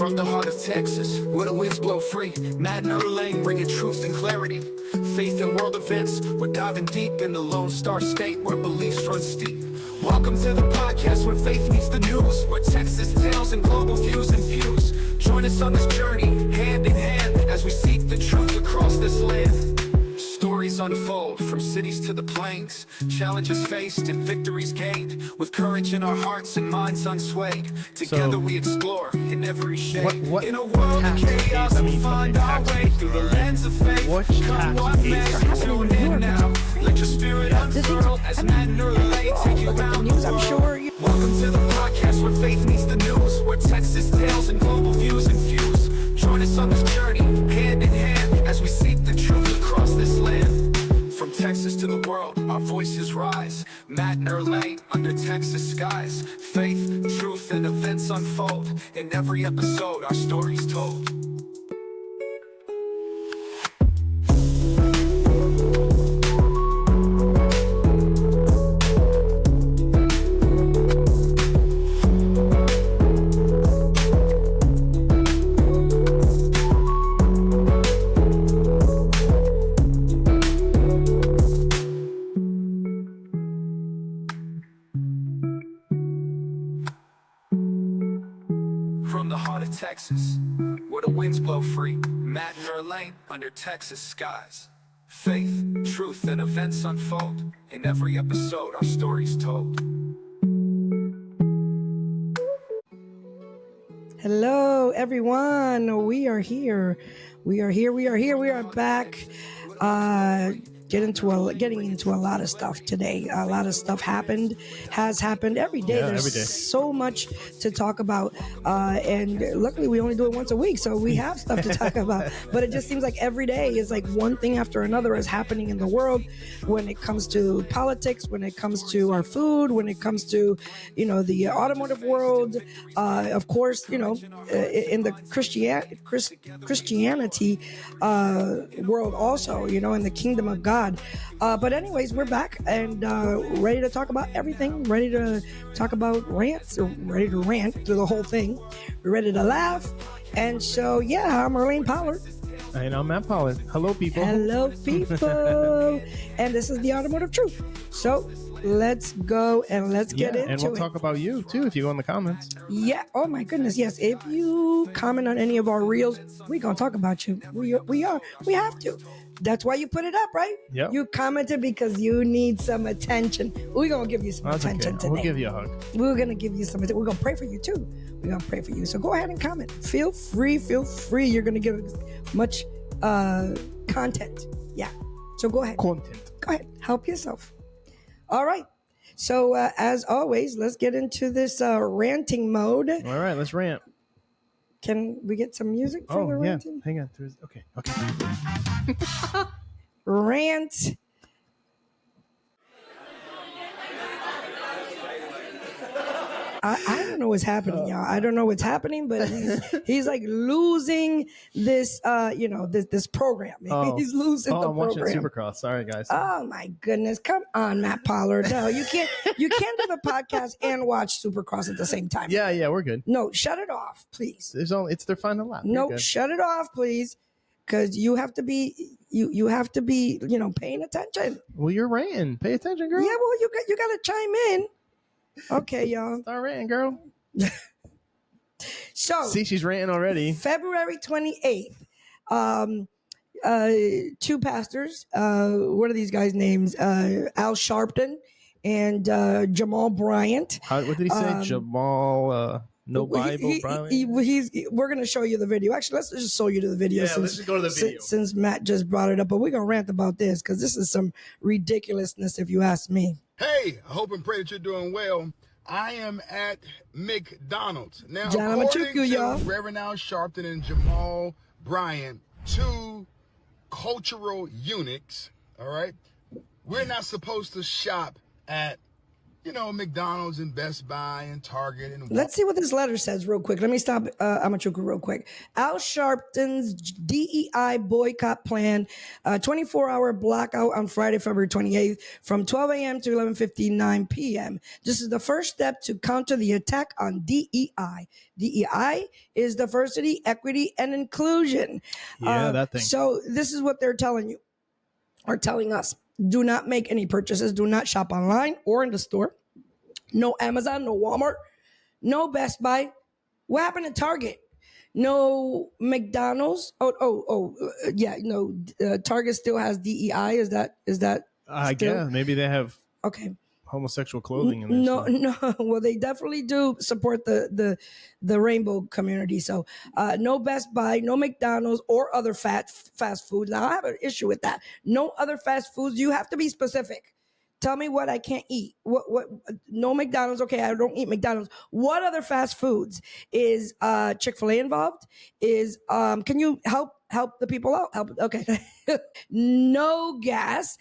From the heart of Texas, where the winds blow free, Matt and Lane bringing truth and clarity. Faith in world events, we're diving deep in the Lone Star State where beliefs run steep. Welcome to the podcast where faith meets the news, where Texas tales and global views infuse. Join us on this journey, hand in hand, as we seek the truth across this land. Stories unfold from cities to the plains, challenges faced and victories gained, with courage in our hearts and minds unswayed. Together we explore in every shade. What in a world of chaos, we find our way through the lens of faith. Come what may, tune in now. Let your spirit unfurl as Matt and Lane take you around the world. Welcome to the podcast where faith meets the news, where Texas tales and global views infuse. Join us on this journey, hand in hand, as we seek the truth across this land. From Texas to the world, our voices rise. Matt and Lane under Texas skies. Faith, truth, and events unfold. In every episode, our stories told. From the heart of Texas, where the winds blow free, Matt and Lane under Texas skies. Faith, truth, and events unfold. In every episode, our stories told. Hello, everyone. We are here. We are back. Getting into a lot of stuff today. A lot of stuff has happened every day. There's so much to talk about, and luckily we only do it once a week, so we have stuff to talk about. But it just seems like every day is like one thing after another is happening in the world. When it comes to politics, when it comes to our food, when it comes to the automotive world, of course, in the Christianity world also, in the kingdom of God. But anyways, we're back and ready to talk about everything, ready to talk about rants, or ready to rant through the whole thing. We're ready to laugh. And so, yeah, I'm Marlene Pollard. And I'm Matt Pollard. Hello, people. Hello, people. And this is the Automotive Truth. So let's go and let's get into it. And we'll talk about you, too, if you go in the comments. Yeah. Oh, my goodness. Yes. If you comment on any of our reels, we're going to talk about you. We have to. That's why you put it up, right? Yep. You commented because you need some attention. We're going to give you some attention today. We'll give you a hug. We're going to give you some attention. We're going to pray for you, too. We're going to pray for you. So go ahead and comment. Feel free. You're going to get much content. Yeah. So go ahead. Go ahead. Help yourself. All right. So as always, let's get into this ranting mode. All right. Let's rant. Can we get some music for the ranting? Hang on. Okay. Rant. I don't know what's happening, y'all. I don't know what's happening, but he's like losing this, this program. He's losing the I'm watching program. Supercross. Sorry, guys. Oh my goodness! Come on, Matt Pollard. No, you can't. You can't do the podcast and watch Supercross at the same time. Yeah, we're good. No, shut it off, please. It's their final lap. No, shut it off, please, because you have to be. You have to be. Paying attention. Well, you're ranting. Pay attention, girl. Yeah, well, you got to chime in. Okay, y'all. Start ranting, girl. So, see, she's ranting already. February 28th. Two pastors. What are these guys' names? Al Sharpton and Jamal Bryant. What did he say? Jamal. No Bible, Bryant. We're going to show you the video. Actually, let's just show you the video. Yeah, let's just go to the video. Since Matt just brought it up, but we're going to rant about this because this is some ridiculousness, if you ask me. Hey, I hope and pray that you're doing well. I am at McDonald's. Now, John, according to y'all. Reverend Al Sharpton and Jamal Bryant, two cultural eunuchs, all right, we're not supposed to shop at McDonald's and Best Buy and Target and Let's see what this letter says real quick. Let me stop Amachuku real quick. Al Sharpton's DEI boycott plan, 24-hour blackout on Friday, February 28th from 12 a.m. to 11:59 p.m. This is the first step to counter the attack on DEI. DEI is diversity, equity, and inclusion. Yeah, that thing. So this is what they're telling you, or telling us. Do not make any purchases. Do not shop online or in the store. No Amazon, no Walmart, no Best Buy. What happened to Target? No McDonald's. Yeah. No, Target still has DEI. Is that? I guess maybe they have okay homosexual clothing in there. No. Well, they definitely do support the rainbow community. So no Best Buy, no McDonald's or other fast food. Now I have an issue with that. No other fast foods. You have to be specific. Tell me what I can't eat. What? No McDonald's. Okay, I don't eat McDonald's. What other fast foods? Is Chick-fil-A involved? Is can you help the people out? Okay. No gas.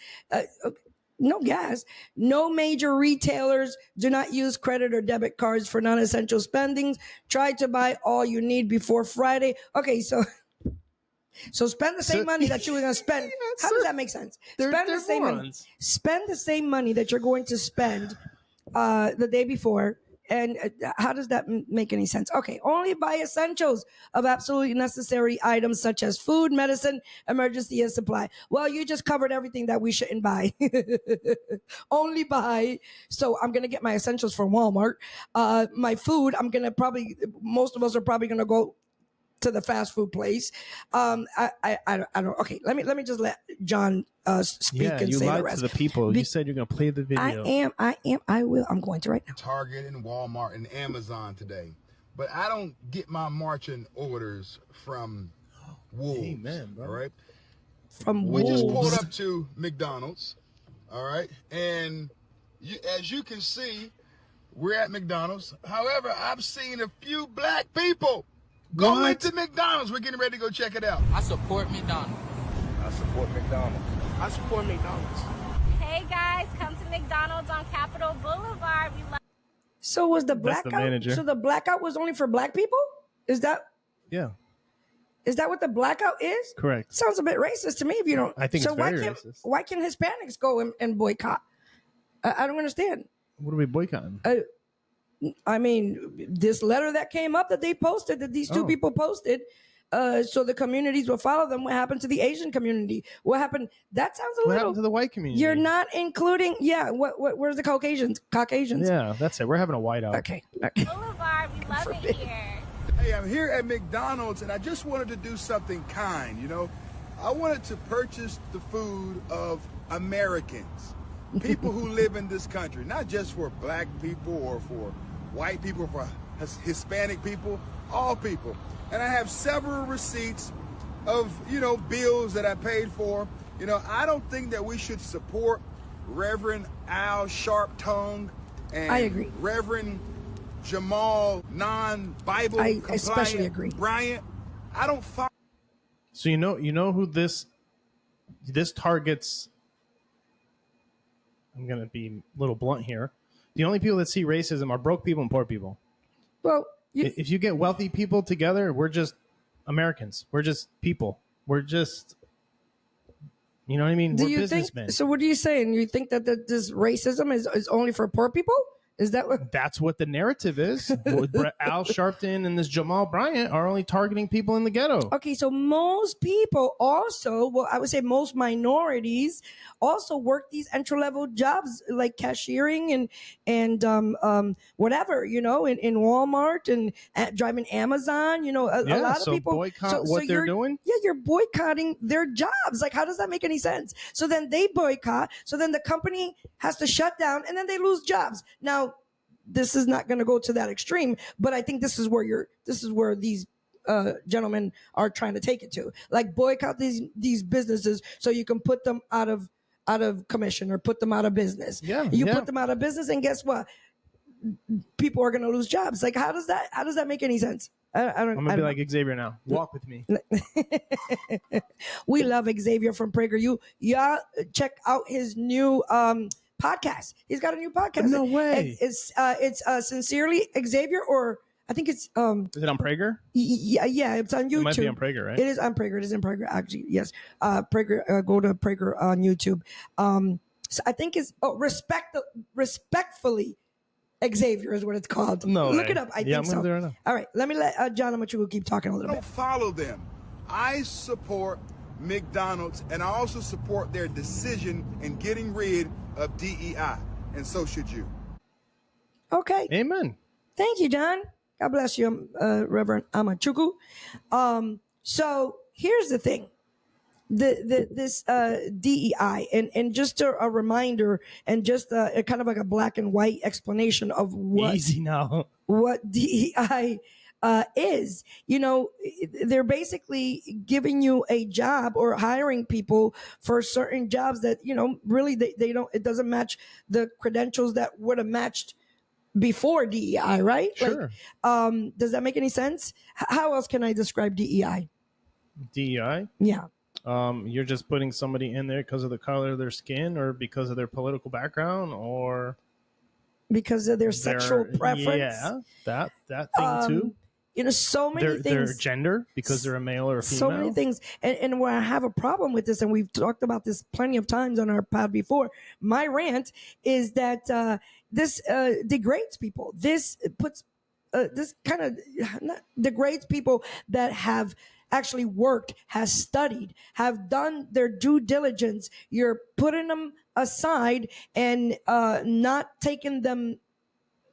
No gas. No major retailers. Do not use credit or debit cards for non-essential spendings. Try to buy all you need before Friday. Okay, so spend the same money that you were going to spend. How does that make sense? Spend the same money that you're going to spend the day before. And how does that make any sense? Okay, only buy essentials of absolutely necessary items such as food, medicine, emergency, and supply. Well, you just covered everything that we shouldn't buy. Only buy. So I'm going to get my essentials from Walmart. My food, most of us are probably going to go to the fast food place. I don't. Okay, let me just let John speak and say the rest. To the people. You said you're going to play the video. I will. I'm going to right now. Target and Walmart and Amazon today, but I don't get my marching orders from wolves. Amen, bro. All right. From we wolves. just pulled up to McDonald's. All right, and as you can see, we're at McDonald's. However, I've seen a few black people going to McDonald's. We're getting ready to go check it out. I support McDonald's. I support McDonald's. I support McDonald's. Hey guys, come to McDonald's on Capitol Boulevard. We love. So was the blackout? That's the manager. So the blackout was only for black people? Is that what the blackout is? Correct. Sounds a bit racist to me. If you don't, I think so it's very racist. Why can Hispanics go and boycott? I don't understand. What are we boycotting? I mean, this letter that came up that they posted, that these two people posted, so the communities will follow them. What happened to the Asian community? What happened? That sounds What happened to the white community? You're not including. Yeah. Where's the Caucasians? Yeah, that's it. We're having a whiteout. Okay. Boulevard. We love it here. Hey, I'm here at McDonald's, and I just wanted to do something kind. I wanted to purchase the food of Americans, people who live in this country, not just for black people or for white people, for Hispanic people, all people. And I have several receipts of, bills that I paid for. I don't think that we should support Reverend Al Sharpton and I agree. Reverend Jamal non-Bible I compliant especially agree. Bryant. I don't follow. So you know who this targets. I'm gonna be a little blunt here. The only people that see racism are broke people and poor people. Well, if you get wealthy people together, we're just Americans. We're just people. We're just, you know what I mean? We're businessmen. So what are you saying? You think that this racism is only for poor people? Is that what? That's what the narrative is. Al Sharpton and this Jamal Bryant are only targeting people in the ghetto. Okay, so most people also, I would say most minorities also work these entry-level jobs like cashiering and whatever, in Walmart and driving Amazon. A lot of people boycott what they're doing. Yeah, you're boycotting their jobs. Like, how does that make any sense? So then they boycott. So then the company has to shut down, and then they lose jobs. Now, this is not going to go to that extreme, but I think this is where these gentlemen are trying to take it to, like boycott these businesses so you can put them out of commission or put them out of business. You put them out of business, and guess what? People are going to lose jobs. Like, how does that make any sense? I'm gonna be like Xavier now. Walk with me. We love Xavier from PragerU. Y'all check out his new podcast. He's got a new podcast. No way. It's Sincerely Xavier, or I think it's Is it on Prager? Yeah, it's on YouTube. It might be on Prager, right? It is on Prager. It is in Prager, actually. Yes, Prager. Go to Prager on YouTube. So I think it's respectfully Xavier is what it's called. No, look way. it up. I Yeah, think so. I'm there right now. All right, let me let John Amachuku keep talking a little I bit. don't follow them. I support McDonald's, and I also support their decision in getting rid of DEI, and so should you. Okay. Amen. Thank you, John. God bless you, Reverend Amachuku. So here's the thing. This DEI, and just a reminder, and just a kind of like a black and white explanation of what Easy now. what DEI is. You know, they're basically giving you a job or hiring people for certain jobs that, you know, really they don't, it doesn't match the credentials that would have matched before DEI, right? Sure. Like, does that make any sense? How else can I describe DEI? DEI? Yeah. You're just putting somebody in there because of the color of their skin, or because of their political background, or Because of their sexual preference. Yeah, that thing too. You know, so many things. Their gender, because they're a male or a female. So many things. And where I have a problem with this, and we've talked about this plenty of times on our pod before, my rant is that this degrades people. This puts, this kind of degrades people that have actually worked, has studied, have done their due diligence. You're putting them aside and not taking them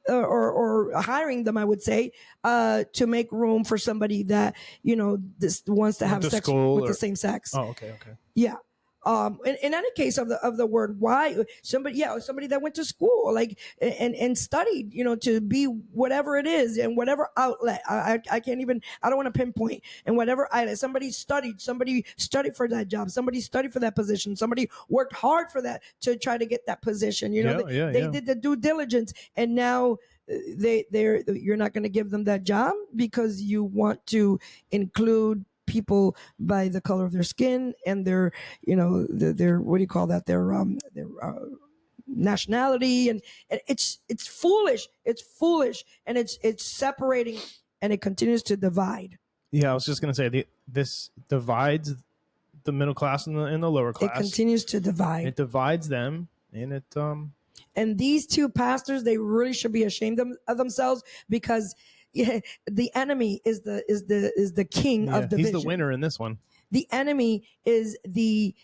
or hiring them, I would say, to make room for somebody that, you know, this wants to have sex with the same sex. Oh, okay. Yeah. In any case of the word, why somebody that went to school, like, and studied, you know, to be whatever it is, in whatever outlet. I can't even, I don't want to pinpoint, in whatever outlet. Somebody studied for that job. Somebody studied for that position. Somebody worked hard for that to try to get that position. You know, they did the due diligence, and now you're not going to give them that job because you want to include people by the color of their skin and their, you know, their what do you call that? Their nationality, and it's foolish. It's foolish, and it's separating, and it continues to divide. Yeah, I was just gonna say this divides the middle class and the lower class. It continues to divide. It divides them, and it And these two pastors, they really should be ashamed of themselves, because the enemy is the king of division. He's the winner in this one. The enemy is the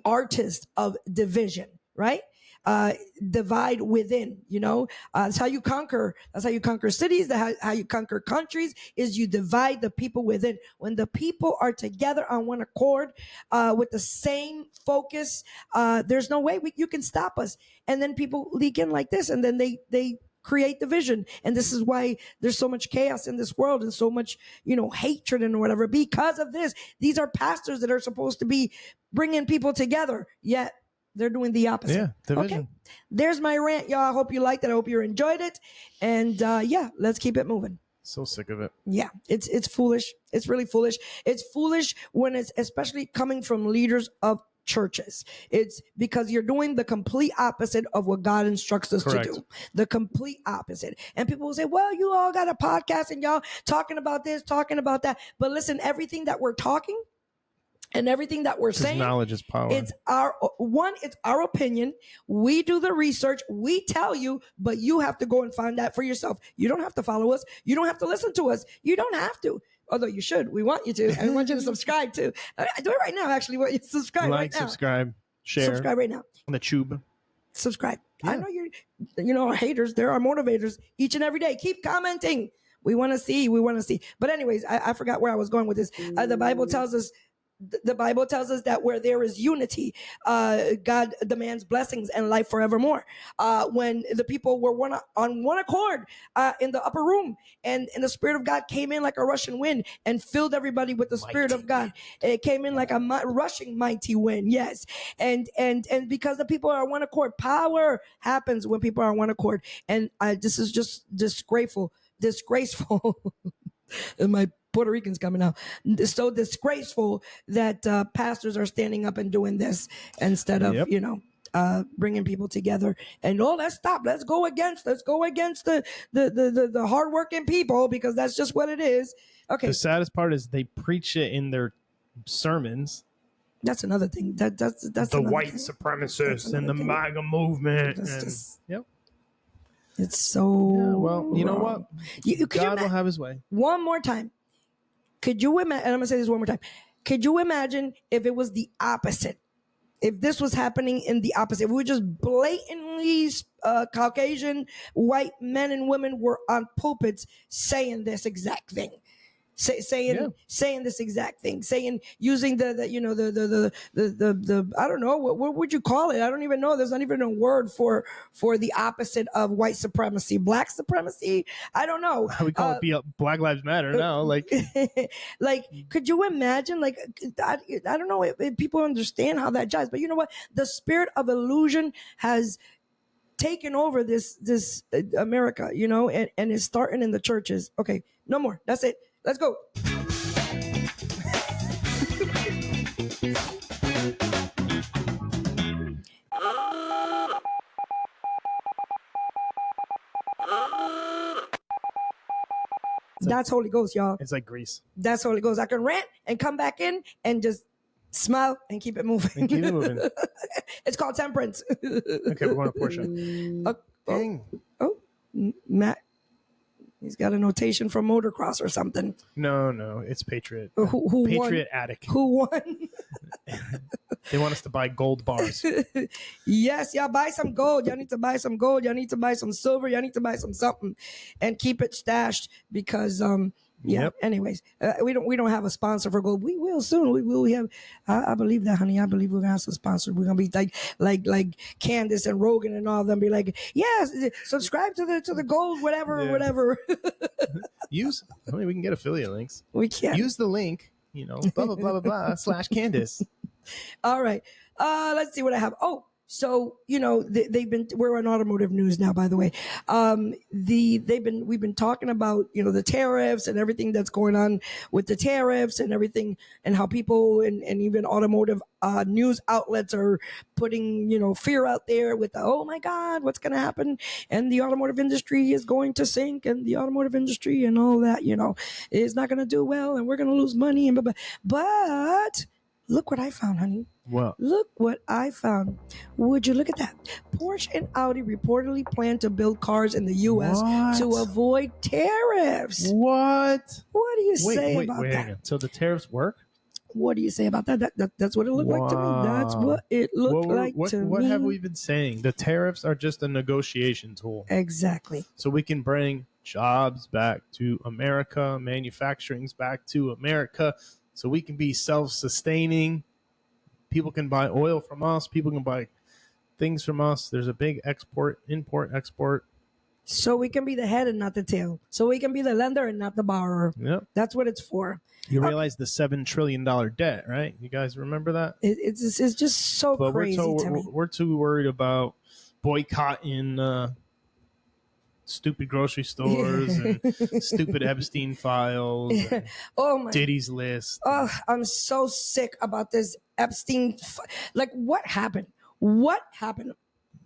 artist of division, right? Divide within, you know, that's how you conquer cities. How you conquer countries is you divide the people within. When the people are together on one accord, with the same focus, there's no way you can stop us. And then people leak in like this, and then they create division. And this is why there's so much chaos in this world, and so much, you know, hatred and whatever, because of this. These are pastors that are supposed to be bringing people together, yet they're doing the opposite. Yeah, division. Okay, there's my rant, y'all. I hope you liked it. I hope you enjoyed it. And yeah, let's keep it moving. So sick of it. Yeah, it's foolish. It's really foolish. It's foolish when it's especially coming from leaders of churches. It's because you're doing the complete opposite of what God instructs us Correct. to do. The complete opposite. And people will say, well, you all got a podcast and y'all talking about this, talking about that. But listen, everything that we're talking and everything that we're saying, knowledge is power. It's our opinion. We do the research. We tell you, but you have to go and find that for yourself. You don't have to follow us. You don't have to listen to us. You don't have to. Although you should. We want you to. And we want you to subscribe too. Do it right now, actually. Subscribe right now. Subscribe, share. Subscribe right now. On the tube. Subscribe. Yeah. I know you haters. There are motivators each and every day. Keep commenting. We want to see. But anyways, I forgot where I was going with this. The Bible tells us that where there is unity, God demands blessings and life forevermore. When the people were on one accord in the upper room, and the Spirit of God came in like a rushing wind and filled everybody with the Spirit of God. It came in like a rushing mighty wind. Yes. And because the people are on one accord, power happens when people are on one accord. And this is just disgraceful. And my Puerto Ricans coming out. It's so disgraceful that pastors are standing up and doing this instead of, you know, bringing people together. And let's stop. Let's go against the hardworking people, because that's just what it is. Okay. The saddest part is they preach it in their sermons. That's another thing. That's the white supremacists and the MAGA movement. Yep. It's so. Yeah, well, you know what? God will have his way. One more time. Could you imagine? And I'm gonna say this one more time. Could you imagine if it was the opposite? If this was happening in the opposite, if we were just blatantly Caucasian white men and women were on pulpits saying this exact thing. Saying this exact thing, using the I don't know, what would you call it? I don't even know. There's not even a word for the opposite of white supremacy, black supremacy. I don't know. We call it Black Lives Matter now. Like, could you imagine? Like, I don't know if people understand how that jives, but you know what? The spirit of illusion has taken over this America, and it's starting in the churches. Okay, no more. That's it. Let's go. That's Holy Ghost, y'all. It's like grease. That's Holy Ghost. I can rant and come back in and just smile and keep it moving. It's called temperance. Okay, we're going to Porsche. Dang. Matt. He's got a notation from motocross or something. No, it's Patriot. Who Patriot won? Attic. Who won? They want us to buy gold bars. Yes, y'all buy some gold. Y'all need to buy some gold. Y'all need to buy some silver. Y'all need to buy some something, and keep it stashed because Yep. Anyways, we don't have a sponsor for gold. We will soon. We will have. I believe that, honey. I believe we're gonna have some sponsors. We're gonna be like Candace and Rogan and all of them. Be like, yes, subscribe to the gold, whatever. We can get affiliate links. We can use the link. Blah blah blah blah blah /Candace. All right. Let's see what I have. Oh. So, we're on automotive news now, by the way. We've been talking about, the tariffs and everything that's going on with the tariffs and everything, and how people and even automotive news outlets are putting, fear out there with oh my God, what's going to happen? And the automotive industry is going to sink, and the automotive industry and all that, is not going to do well, and we're going to lose money and blah, blah. But look what I found, honey. What? Look what I found. Would you look at that? Porsche and Audi reportedly plan to build cars in the U.S. to avoid tariffs. What? What do you say about that? So the tariffs work? What do you say about that? That's what it looked like to me. That's what it looked like to me. What have we been saying? The tariffs are just a negotiation tool. Exactly. So we can bring jobs back to America, manufacturing's back to America, so we can be self-sustaining. People can buy oil from us. People can buy things from us. There's a big import, export. So we can be the head and not the tail. So we can be the lender and not the borrower. Yep. That's what it's for. You realize the $7 trillion debt, right? You guys remember that? It's just so crazy to me. We're too worried about boycotting stupid grocery stores and stupid Epstein files. And Diddy's list. Oh, I'm so sick about this Epstein. What happened? What happened?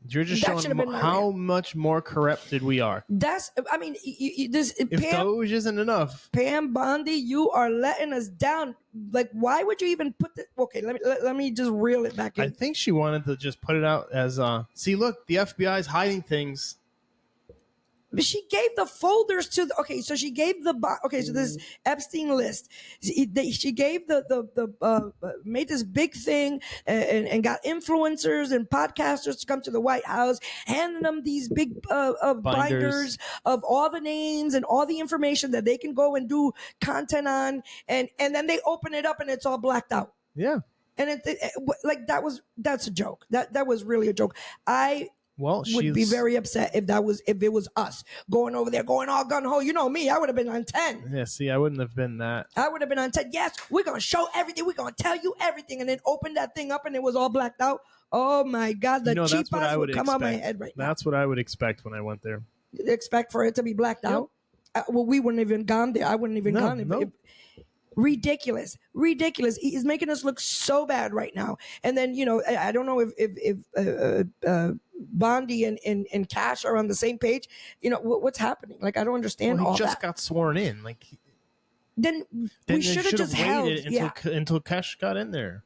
You're just showing how much more corrupted we are. If Doge isn't enough. Pam Bondi, you are letting us down. Why would you even put this? Okay, let me just reel it back in. I think she wanted to just put it out as, see, look, the FBI is hiding things. But she gave the folders to so she gave so this Epstein list. She gave made this big thing and got influencers and podcasters to come to the White House, handing them these big binders of all the names and all the information that they can go and do content on, and then they open it up and it's all blacked out. Yeah. And that's a joke. That was really a joke. Would be very upset if it was us going over there, going all gun ho. You know me, I would have been on 10. Yeah, see, I wouldn't have been that. I would have been on 10. Yes, we're going to show everything. We're going to tell you everything. And then open that thing up and it was all blacked out. Oh my God, the cheap ass would come on my head right now. That's what I would expect when I went there. Expect for it to be blacked out? Well, we wouldn't have even gone there. I wouldn't have even gone. Ridiculous. He's making us look so bad right now. And then, I don't know if Bondi and Cash are on the same page. What's happening? Like, I don't understand Well, he all just that. got sworn in. Like, Then they we should have just waited held, until Cash got in there.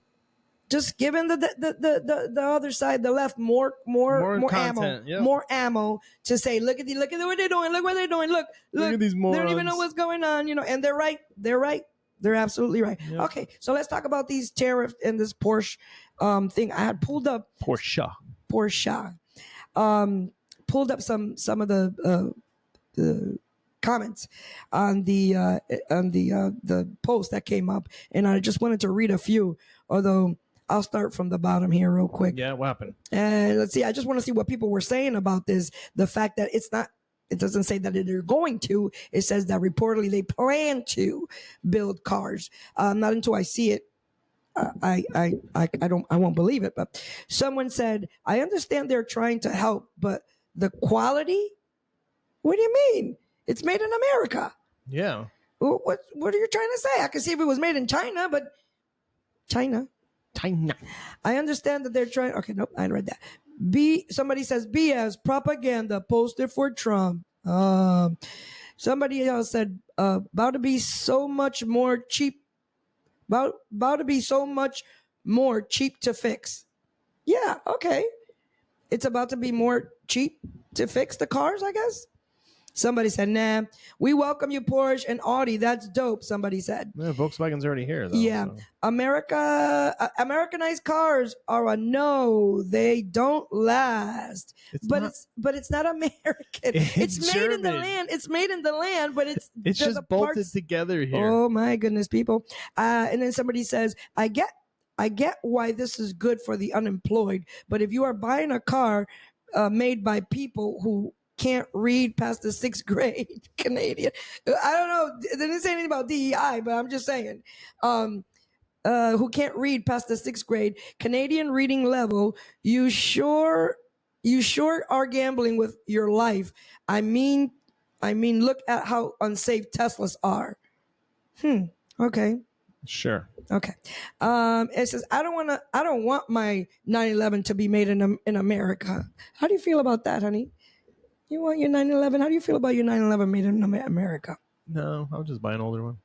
just giving the other side, the left, more content, ammo, yep. more ammo to say, look at what they're doing, look what they're doing, look at these morons. They don't even know what's going on, and they're right. They're absolutely right. Yep. Okay, so let's talk about these tariffs and this Porsche thing. I had pulled up Porsche. Pulled up some of the comments on the post that came up, and I just wanted to read a few. Although I'll start from the bottom here real quick. Yeah, what happened? And let's see. I just want to see what people were saying about this. The fact that it's not. It doesn't say that they're going to. It says that reportedly they plan to build cars. Not until I see it, I won't believe it. But someone said, I understand they're trying to help, but the quality. What do you mean? It's made in America. Yeah. What are you trying to say? I can see if it was made in China, but China. I understand that they're trying. Okay, nope, I read that. Somebody says BS propaganda posted for Trump. Somebody else said about to be so much more cheap. About to be so much more cheap to fix. Yeah, okay. It's about to be more cheap to fix the cars, I guess. Somebody said, nah, we welcome you, Porsche and Audi. That's dope, somebody said. Yeah, Volkswagen's already here, though. Yeah. So. Americanized cars are a no. They don't last. But it's not American. It's made in the land. It's made in the land, but it's just bolted together here. Oh, my goodness, people. And then somebody says, I get why this is good for the unemployed, but if you are buying a car made by people who can't read past the 6th grade, Canadian. I don't know. They didn't say anything about DEI, but I'm just saying, who can't read past the 6th grade, Canadian reading level, you sure are gambling with your life. I mean, look at how unsafe Teslas are. Okay. Sure. Okay. It says, I don't want my 911 to be made in America. How do you feel about that, honey? You want your 911? How do you feel about your 911 made in America? No, I'll just buy an older one.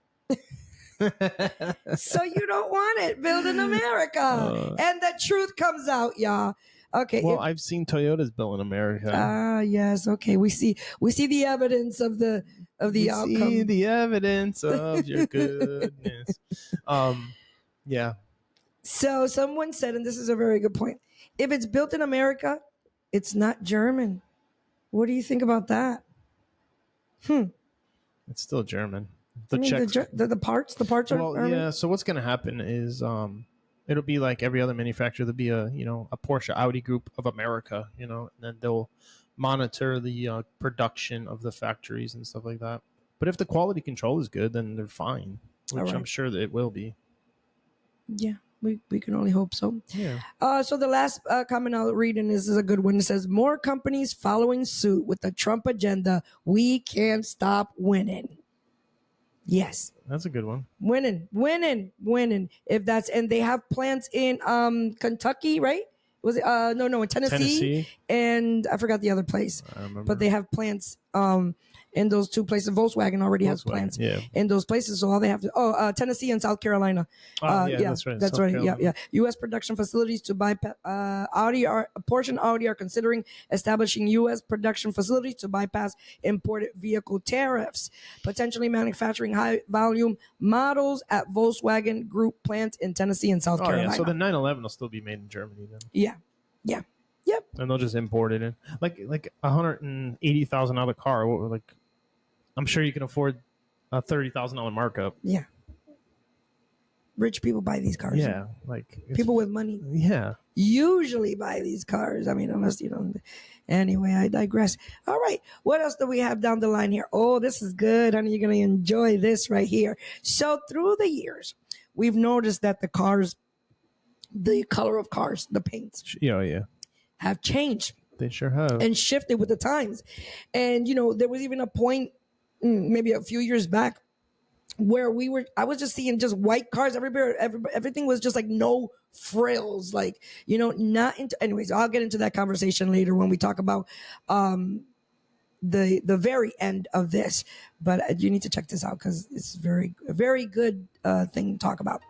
So you don't want it built in America. And the truth comes out, y'all. Okay. Well, I've seen Toyotas built in America. Yes. Okay. We see the evidence of the outcome. See the evidence of your goodness. Yeah. So someone said, and this is a very good point, if it's built in America, it's not German. What do you think about that? It's still German. The parts are. Well, yeah. So what's going to happen is it'll be like every other manufacturer. There'll be a Porsche Audi group of America, and then they'll monitor the production of the factories and stuff like that. But if the quality control is good, then they're fine, which I'm sure that it will be. Yeah. We can only hope so. Yeah. So the last comment I'll read, and this is a good one. It says, more companies following suit with the Trump agenda. We can't stop winning. Yes. That's a good one. Winning. If that's, and they have plants in Kentucky, right? Was it no in Tennessee, and I forgot the other place. I remember. But they have plants in those two places. Volkswagen already has plants in those places, so all they have to Tennessee and South Carolina. That's right. That's right. Yeah. U.S. production facilities to bypass Porsche and Audi are considering establishing U.S. production facilities to bypass imported vehicle tariffs, potentially manufacturing high volume models at Volkswagen Group plants in Tennessee and South Carolina. Yeah. So the 911 will still be made in Germany then. Yeah. Yep. And they'll just import it in, like $180,000 car. Like, I'm sure you can afford a $30,000 markup. Yeah. Rich people buy these cars. Yeah, like people with money. Yeah, usually buy these cars. I mean, unless Anyway, I digress. All right, what else do we have down the line here? Oh, this is good, honey. You're gonna enjoy this right here. So through the years, we've noticed that the cars, the color of cars, the paints, have changed. They sure have. And shifted with the times. And, there was even a point, maybe a few years back, where I was just seeing just white cars everywhere. Everything was just like no frills, like, not into, anyways, I'll get into that conversation later when we talk about, the very end of this, but you need to check this out because it's a very good thing to talk about.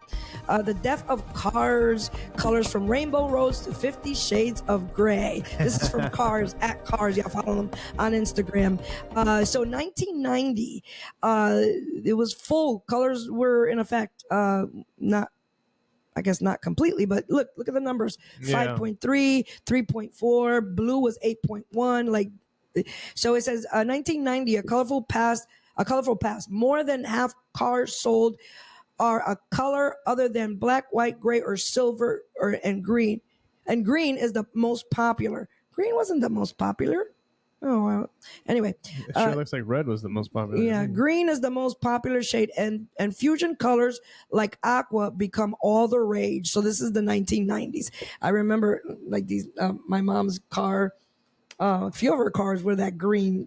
The death of cars, colors from rainbow rose to 50 shades of gray. This is from Cars at Cars. Yeah, follow them on Instagram. So 1990, it was full. Colors were in effect. Not completely, but look at the numbers. Yeah. 5.3, 3.4. Blue was 8.1. Like. So it says 1990, a colorful past. More than half cars sold are a color other than black, white, gray, or silver, and green. And green is the most popular. Green wasn't the most popular. Oh, well. Anyway. It sure looks like red was the most popular. Yeah, green is the most popular shade, and fusion colors like aqua become all the rage. So this is the 1990s. I remember like these, my mom's car. A few of her cars were that green.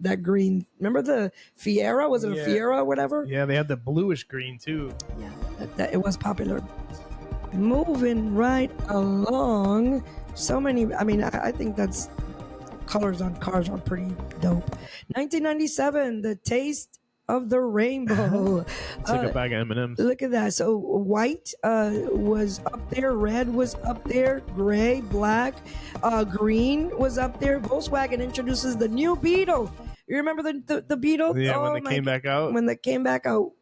Remember the Fiera? Was it a Fiera or whatever? Yeah, they had the bluish green too. Yeah, that it was popular. Moving right along. So many. I mean, I think that's colors on cars are pretty dope. 1997, the taste of the rainbow. It's like a bag of M&Ms. Look at that. So white was up there, red was up there, gray, black, green was up there. Volkswagen introduces the new Beetle. You remember the Beetle? Yeah, when they came back out. When they came back out.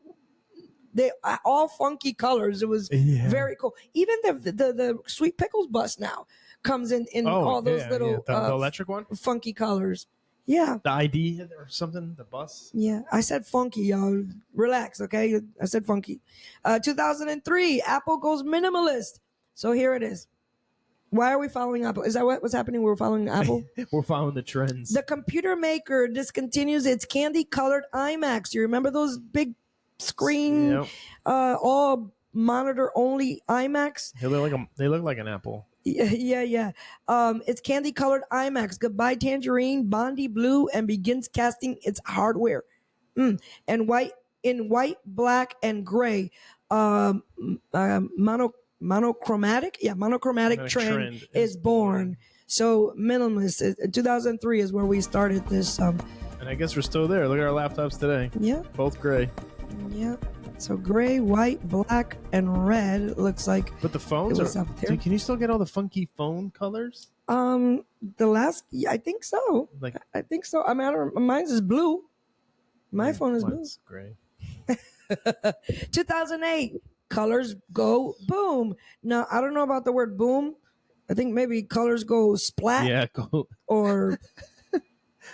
They all funky colors. It was very cool. Even the Sweet Pickles bus now comes in all those little the electric one, funky colors. Yeah. The ID or something, the bus. Yeah, I said funky, y'all. Relax, okay? I said funky. 2003, Apple goes minimalist. So here it is. Why are we following Apple? Is that what's happening? We're following Apple? We're following the trends. The computer maker discontinues its candy-colored iMacs. You remember those big screen, all monitor-only iMacs? They look like an apple. Yeah. It's candy-colored iMacs. Goodbye Tangerine, Bondi Blue, and begins casting its hardware. And white, black, and gray. Monochromatic trend is born. So minimalist. 2003 is where we started this. And I guess we're still there. Look at our laptops today. Yeah. Both gray. Yeah. So gray, white, black, and red looks like. But the phones are up there. Dude, can you still get all the funky phone colors? I think so. I think so. I mean, mine's is blue. My phone is blue. Gray. 2008, colors go boom. Now I don't know about the word boom. I think maybe colors go splat. Yeah, go or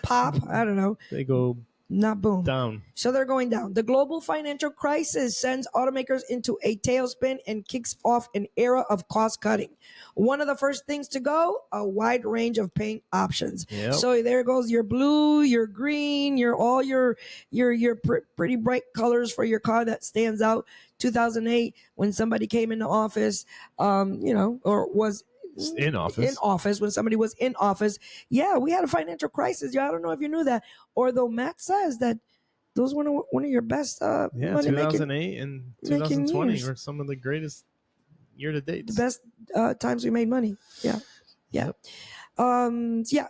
pop. I don't know. They go. Not boom. Down. So they're going down. The global financial crisis sends automakers into a tailspin and kicks off an era of cost cutting. One of the first things to go, a wide range of paint options. Yep. So there goes your blue, your green, your pretty bright colors for your car that stands out. 2008, when somebody came into office, or was in office when somebody was in office. Yeah, we had a financial crisis. I don't know if you knew that. Although Matt says that those were one of your best 2008 and 2020 years. were some of the greatest year to date. The best times we made money. Yeah. Yep.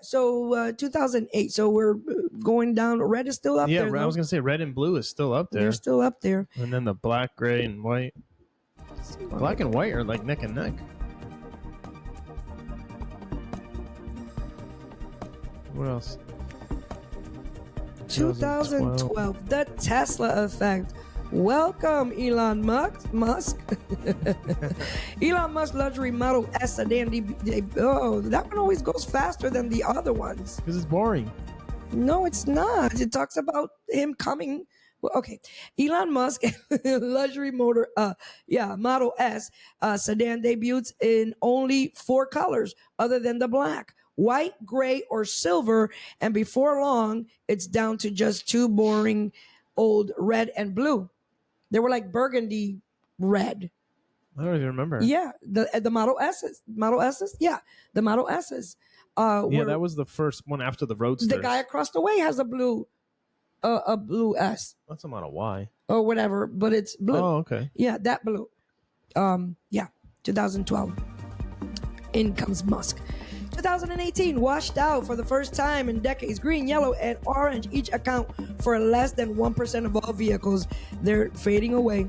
So 2008. So we're going down. Red is still up there. Yeah, I was going to say red and blue is still up there. They're still up there. And then the black, gray, and white. Black and white are like neck and neck. What else? 2012, the Tesla effect. Welcome, Elon Musk. Elon Musk luxury Model S sedan. That one always goes faster than the other ones. Because it's boring. No, it's not. It talks about him coming. Well, okay. Elon Musk luxury Model S sedan debuts in only 4 colors other than the black. White, gray, or silver, and before long, it's down to just 2 boring old red and blue. They were like burgundy red. I don't even remember. Yeah, the Model S's. Yeah, the Model S's. That was the first one after the Roadster. The guy across the way has a blue S. That's a Model Y. or whatever, but it's blue. Oh, okay. Yeah, that blue. 2012. In comes Musk. 2018, washed out for the first time in decades. Green, yellow, and orange each account for less than 1% of all vehicles. They're fading away.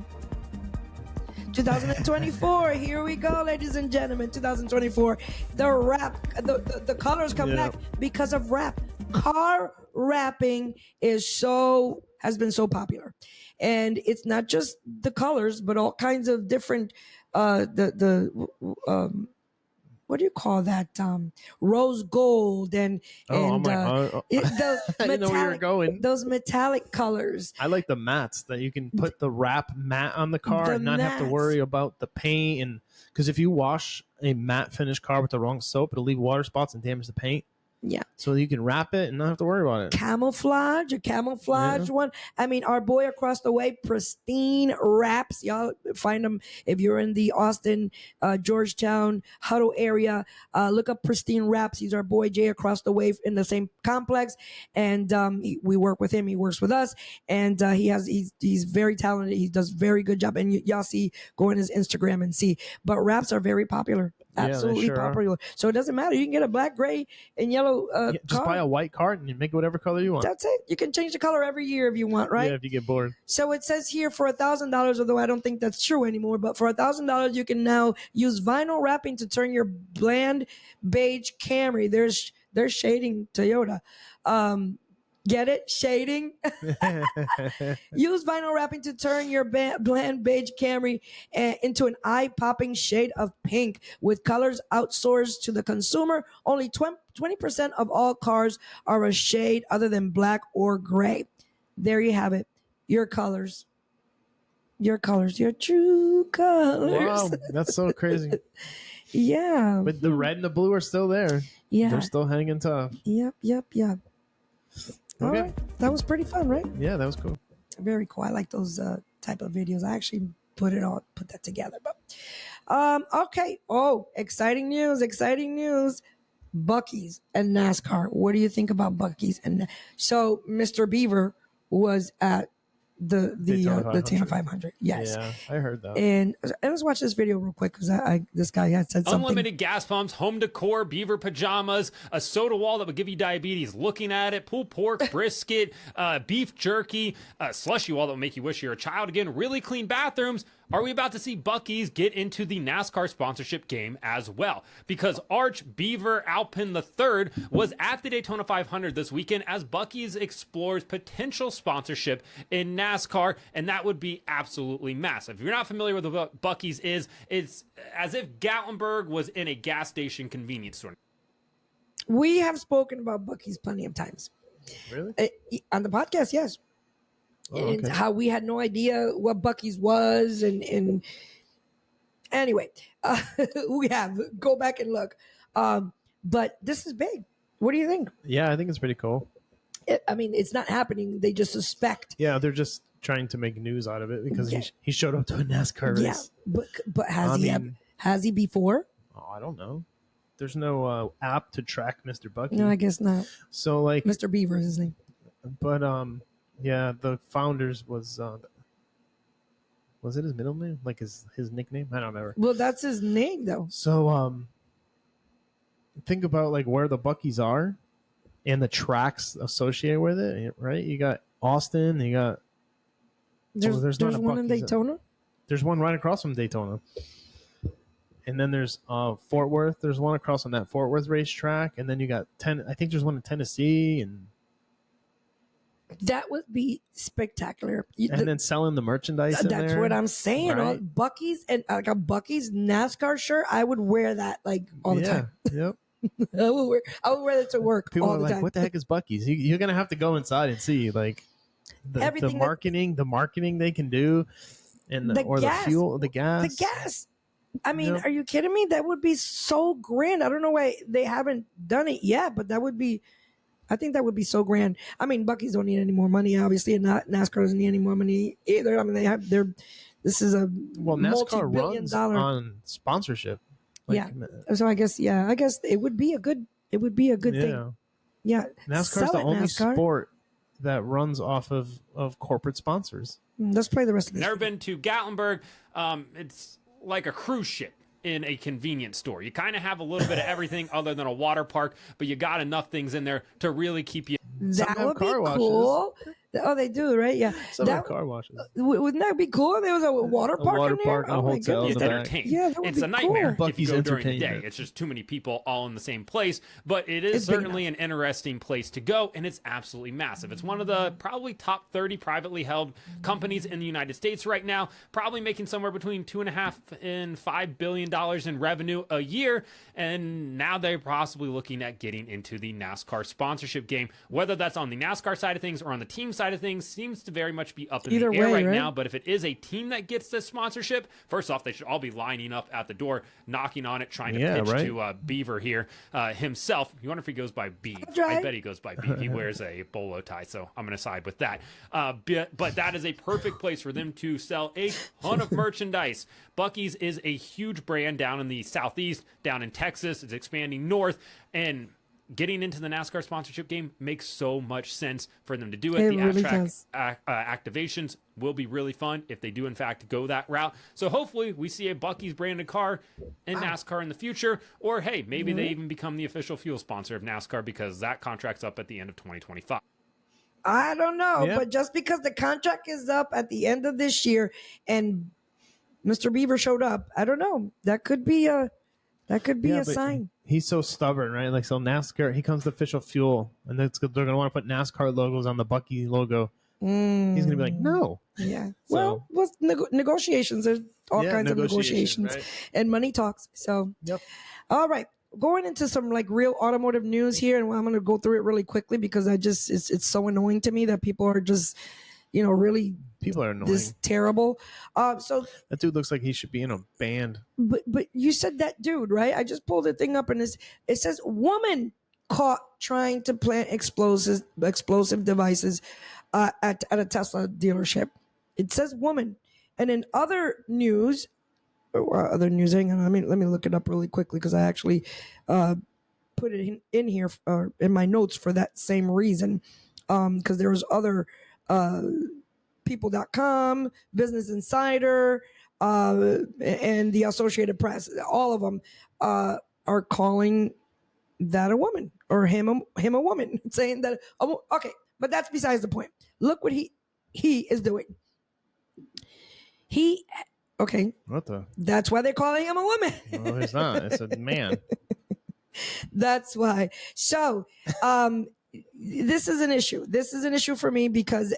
2024, here we go, ladies and gentlemen. 2024, the colors come back because of wrap. Car wrapping has been so popular, and it's not just the colors, but all kinds of different what do you call that? Rose gold and I those didn't know where you were going. Those metallic colors. I like the mats that you can put the wrap mat on the car and not have to worry about the paint. And because if you wash a matte finished car with the wrong soap, it'll leave water spots and damage the paint. Yeah. So you can wrap it and not have to worry about it. Camouflage one. I mean, our boy across the way, Pristine Wraps. Y'all find them if you're in the Austin, Georgetown, Huddle area. Look up Pristine Wraps. He's our boy Jay across the way in the same complex. And we work with him. He works with us. And he's very talented. He does very good job. And y'all see, go on his Instagram and see. But wraps are very popular. Absolutely popular. So it doesn't matter. You can get a black, gray, and yellow just buy a white cart and you make it whatever color you want. That's it. You can change the color every year if you want, right? Yeah, if you get bored. So it says here for $1,000, although I don't think that's true anymore, but for $1,000 you can now use vinyl wrapping to turn your bland beige Camry. They're shading Toyota. Get it? Shading. Use vinyl wrapping to turn your bland beige Camry into an eye-popping shade of pink with colors outsourced to the consumer. Only 20% of all cars are a shade other than black or gray. There you have it. Your colors. Your true colors. Wow, that's so crazy. Yeah. But the red and the blue are still there. Yeah. They're still hanging tough. Yep. Okay. All right. That was pretty fun, right? Yeah, that was cool. Very cool. I like those type of videos. I actually put that together. But okay. Oh, exciting news. Buc-ee's and NASCAR. What do you think about Buc-ee's? And so Mr. Beaver was at the Daytona 500. Yes. Yeah, I heard that. And let's watch this video real quick because this guy had said something. Unlimited gas pumps, home decor, beaver pajamas, a soda wall that would give you diabetes looking at it, pulled pork, brisket, beef jerky, a slushy wall that would make you wish you were a child again, really clean bathrooms. Are we about to see Buc-ee's get into the NASCAR sponsorship game as well? Because Arch Beaver Alpin III was at the Daytona 500 this weekend as Buc-ee's explores potential sponsorship in NASCAR, and that would be absolutely massive. If you're not familiar with what Buc-ee's is, it's as if Gatlinburg was in a gas station convenience store. We have spoken about Buc-ee's plenty of times. Really? On the podcast, yes. Oh, and okay. how we had no idea what Buc-ee's was, and anyway, we have go back and look. But this is big. What do you think? Yeah, I think it's pretty cool. I mean, it's not happening. They just suspect. Yeah, they're just trying to make news out of it because he showed up to a NASCAR race. Yeah, but has he before? Oh, I don't know. There's no app to track Mr. Buc-ee. No, I guess not. So like Mr. Beaver is his name. But yeah, the founders was it his middle name? Like his nickname? I don't remember. Well, that's his name though. So think about like where the Buc-ee's are and the tracks associated with it, right? You got Austin, you got there's not a one in Buc-ee's. Daytona. There's one right across from Daytona. And then there's Fort Worth. There's one across on that Fort Worth racetrack, and then you got I think there's one in Tennessee, and that would be spectacular. And then selling the merchandise. That's what I'm saying. Right? Buc-ee's and like a Buc-ee's NASCAR shirt, I would wear that like all the time. Yep. I would wear that to work. People all are the like, time. "What the heck is Buc-ee's?" You're gonna have to go inside and see like the marketing they can do, and the fuel, the gas. I mean, Are you kidding me? That would be so grand. I don't know why they haven't done it yet, but that would be. I think that would be so grand. I mean, Buc-ee's don't need any more money, obviously, and NASCAR doesn't need any more money either. I mean, this is a NASCAR runs $multi-billion-dollar on sponsorship. So I guess it would be a good thing. Yeah, NASCAR is the only sport that runs off of corporate sponsors. Let's play the rest of this. Never been to Gatlinburg. It's like a cruise ship in a convenience store. You kind of have a little bit of everything other than a water park, but you got enough things in there to really keep you. That have would be car washes. cool. Oh, they do, right? Yeah. Some That- have car washes. Wouldn't that be cool? There was a water park water in there. park and a Oh my hotel in goodness. It's the back. entertained. Yeah, that would It's be a nightmare cool. if you Buc-ee's go during the day. entertainment. It's just too many people all in the same place. But it is It's big certainly an interesting place to go, and it's absolutely massive. It's one of the probably top 30 privately held companies in the United States right now, probably making somewhere between $2.5 and $5 billion in revenue a year. And now they're possibly looking at getting into the NASCAR sponsorship game. Whether that's on the NASCAR side of things or on the team side of things seems to very much be up in Either the air way, right right? now. But if it is a team that gets this sponsorship, first off, they should all be lining up at the door, knocking on it, trying to Yeah, pitch right. to Beaver here himself. You wonder if he goes by Beeve. That's right. I bet he goes by Beeve. He wears a bolo tie, so I'm going to side with that. But that is a perfect place for them to sell a ton of merchandise. Buc-ee's is a huge brand down in the Southeast, down in Texas. It's expanding north, and getting into the NASCAR sponsorship game makes so much sense for them to do it. It The really at-track does. activations will be really fun if they do, in fact, go that route. So hopefully we see a Buc-ee's branded car in NASCAR in the future. Or, hey, maybe they even become the official fuel sponsor of NASCAR because that contract's up at the end of 2025. I don't know, Yeah. but just because the contract is up at the end of this year and Mr. Beaver showed up, I don't know. That could be a Yeah, but sign. He's so stubborn, right? Like, so NASCAR, he comes to official fuel, and they're going to want to put NASCAR logos on the Buc-ee logo. He's going to be like, no. Yeah. So- Well, with negotiations, there's all Yeah, kinds of negotiations, negotiations, right. and money talks. So, Yep. all right, going into some like real automotive news here, and I'm going to go through it really quickly because it's so annoying to me that people are just, really People are annoying. this terrible. So, That dude looks like he should be in a band. but you said that dude, right? I just pulled the thing up, and it says woman caught trying to plant explosive devices at a Tesla dealership. It says woman, and in other news, hang on, let me look it up really quickly because I actually put it in here in my notes for that same reason, because there was other people.com, Business Insider, and the Associated Press. All of them are calling that a woman or him a woman, saying that. Okay, but that's besides the point. Look what he is doing. Okay, What the? that's why they're calling him a woman. No, it's not. It's a man. That's why. So, this is an issue. This is an issue for me because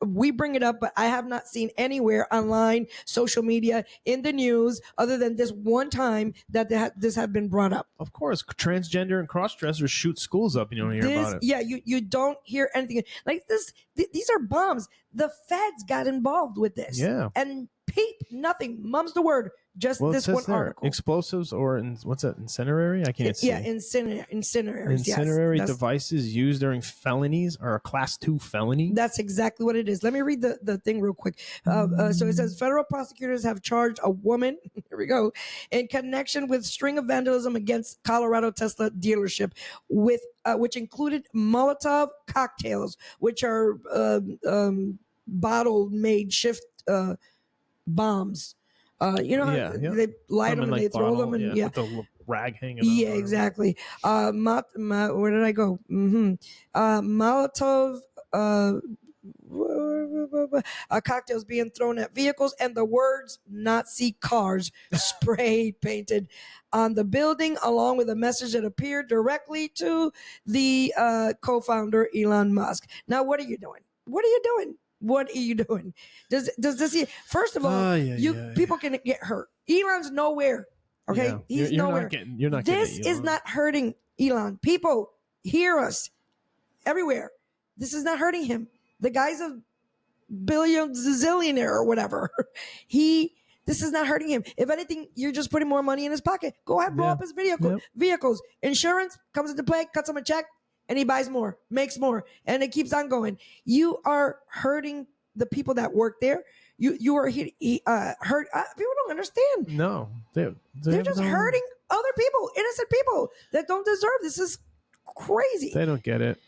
we bring it up, but I have not seen anywhere online, social media, in the news, other than this one time that this have been brought up. Of course, transgender and cross-dressers shoot schools up. You don't hear about it. Yeah, you don't hear anything like this. These are bombs. The feds got involved with this. Yeah. And peep, nothing. Mum's the word. Just Well, it this says one there, article. explosives or what's that? Incendiary? I can't see. Yeah, incendiaries. Incendiary yes. devices used during felonies are a class 2 felony. That's exactly what it is. Let me read the thing real quick. So it says federal prosecutors have charged a woman, here we go, in connection with string of vandalism against Colorado Tesla dealership, which included Molotov cocktails, which are bottle-made shift bombs. You know how Yeah, yeah. they light Come them in, and like, they throw bottle, them, and yeah. with the little rag hanging. Yeah, out. exactly. Where did I go? Molotov cocktails being thrown at vehicles, and the words Nazi cars spray painted on the building, along with a message that appeared directly to the co-founder Elon Musk. Now, what are you doing? What are you doing? What are you doing? Does this? First of all, people can get hurt. Elon's nowhere. Okay, Yeah. he's You're nowhere. You're not This getting it, is Elon. not hurting Elon. People, hear us everywhere. This is not hurting him. The guy's a zillionaire or whatever. This is not hurting him. If anything, you're just putting more money in his pocket. Go ahead, blow Yeah. up his vehicles. Insurance comes into play, cuts him a check, and he buys more, makes more, and it keeps on going. You are hurting the people that work there. You are hurt. People don't understand. No, they're just hurting other people, innocent people that don't deserve. This is crazy. They don't get it.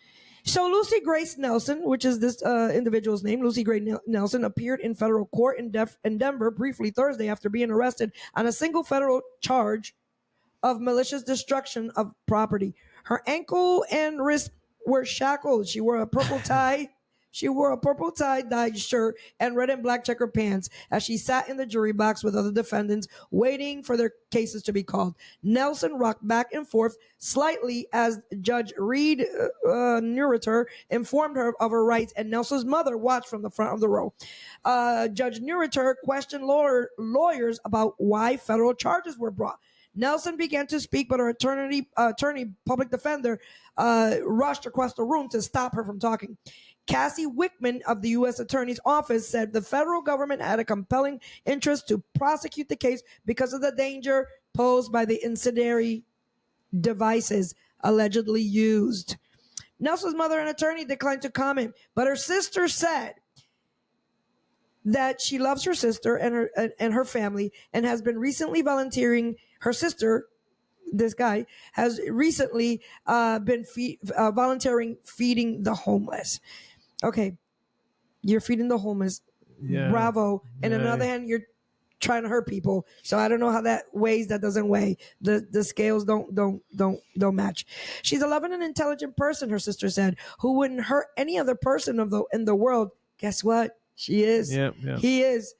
So Lucy Grace Nelson, which is this individual's name, Lucy Grace Nelson, appeared in federal court in Denver briefly Thursday after being arrested on a single federal charge of malicious destruction of property. Her ankle and wrist were shackled. She wore a purple tie. She wore a purple tie-dyed shirt and red and black checker pants as she sat in the jury box with other defendants waiting for their cases to be called. Nelson rocked back and forth slightly as Judge Reed Neurater informed her of her rights, and Nelson's mother watched from the front of the row. Judge Neurater questioned lawyers about why federal charges were brought. Nelson began to speak, but her attorney public defender, rushed across the room to stop her from talking. Cassie Wickman of the U.S. Attorney's Office said the federal government had a compelling interest to prosecute the case because of the danger posed by the incendiary devices allegedly used. Nelson's mother and attorney declined to comment, but her sister said that she loves her sister and her family and has been recently volunteering. Her sister, this guy, has recently been volunteering feeding the homeless. Okay, you're feeding the homeless. Yeah. Bravo. And on the Yeah. other hand, you're trying to hurt people. So I don't know how that weighs. That doesn't weigh. The scales don't match. She's a loving and intelligent person, her sister said, who wouldn't hurt any other person in the world. Guess what? She is. Yeah. He is.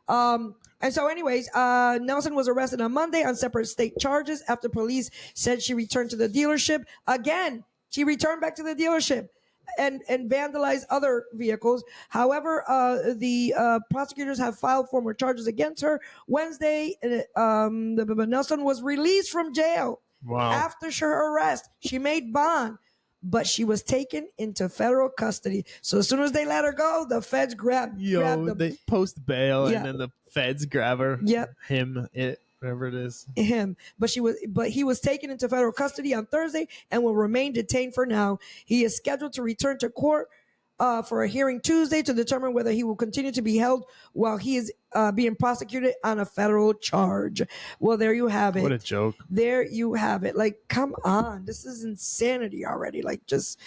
And so anyways, Nelson was arrested on Monday on separate state charges after police said she returned to the dealership. Again, she returned back to the dealership and vandalized other vehicles. However, the prosecutors have filed for more charges against her. Wednesday, Nelson was released from jail after her arrest. She made bond, but she was taken into federal custody. So as soon as they let her go, the feds grabbed They post bail, Yeah. and then the feds grab her. Yep. Whatever it is. him. But he was taken into federal custody on Thursday and will remain detained for now. He is scheduled to return to court for a hearing Tuesday to determine whether he will continue to be held while he is being prosecuted on a federal charge. Well, there you have it. What a joke. There you have it. Like, come on. This is insanity already. Like, just,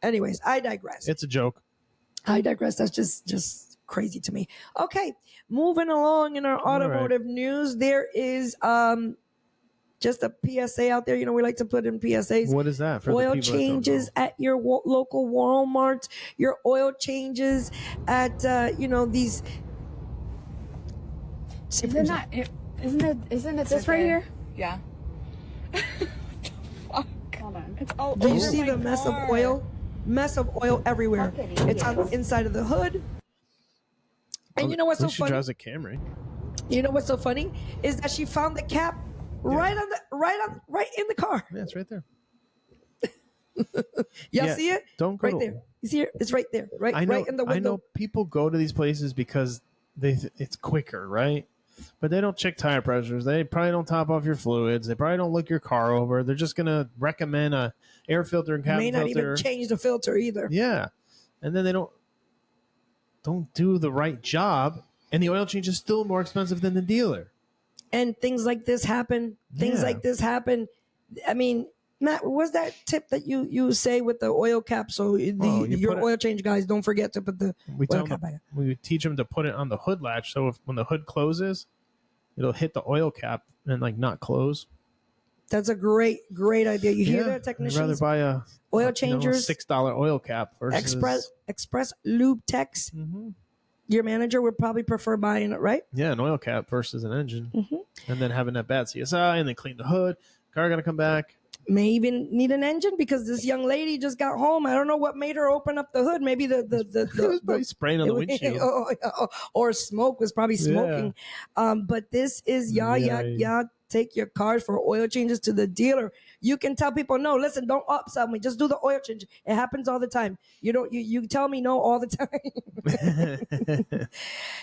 anyways, I digress. It's a joke. I digress. That's just crazy to me. Okay, moving along in our automotive news, there is just a PSA out there. You know, we like to put in PSAs. What is that? For the Oil people that don't changes know? at your local Walmart. Your oil changes at these. Isn't it this right here? Yeah. Fuck. Hold on. It's all Do you over see my the mess of car. oil? Mess of oil everywhere. It's on the inside of the hood. And you know what's so At least she funny? drives a Camry. You know what's so funny is that she found the cap right in the car. Yeah, it's right there. Y'all Yeah, see it? don't go right to- there. You see it? It's right there. Right in the window. I know people go to these places because it's quicker, right? But they don't check tire pressures. They probably don't top off your fluids. They probably don't look your car over. They're just gonna recommend a air filter and cabin May not filter. even change the filter either. Yeah, and then they don't do the right job, and the oil change is still more expensive than the dealer. And things like this happen. Yeah. I mean, Matt, what's that tip that you say with the oil cap? So your oil change guys don't forget to put the oil cap back. We teach them to put it on the hood latch, so when the hood closes, it'll hit the oil cap and not close. That's a great idea. You hear that, I'd technicians? rather buy a Oil changers, $6 oil cap versus Express Lube Techs. Mm-hmm. Your manager would probably prefer buying it, right? Yeah, an oil cap versus an engine, Mm-hmm. and then having that bad CSI, and then clean the hood. Car got to come back. May even need an engine because this young lady just got home. I don't know what made her open up the hood. Maybe It was probably spraying on the windshield. or smoke was probably smoking. But this is y'all take your cars for oil changes to the dealer. You can tell people, no, listen, don't upsell me. Just do the oil change. It happens all the time. You tell me no all the time.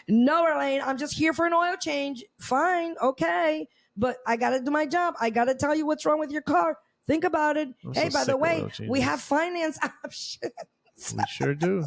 No, Elaine, I'm just here for an oil change. Fine, okay. But I got to do my job. I got to tell you what's wrong with your car. Think about it. I'm Hey, so by the sick of way, oil changes. we have finance options. We sure do.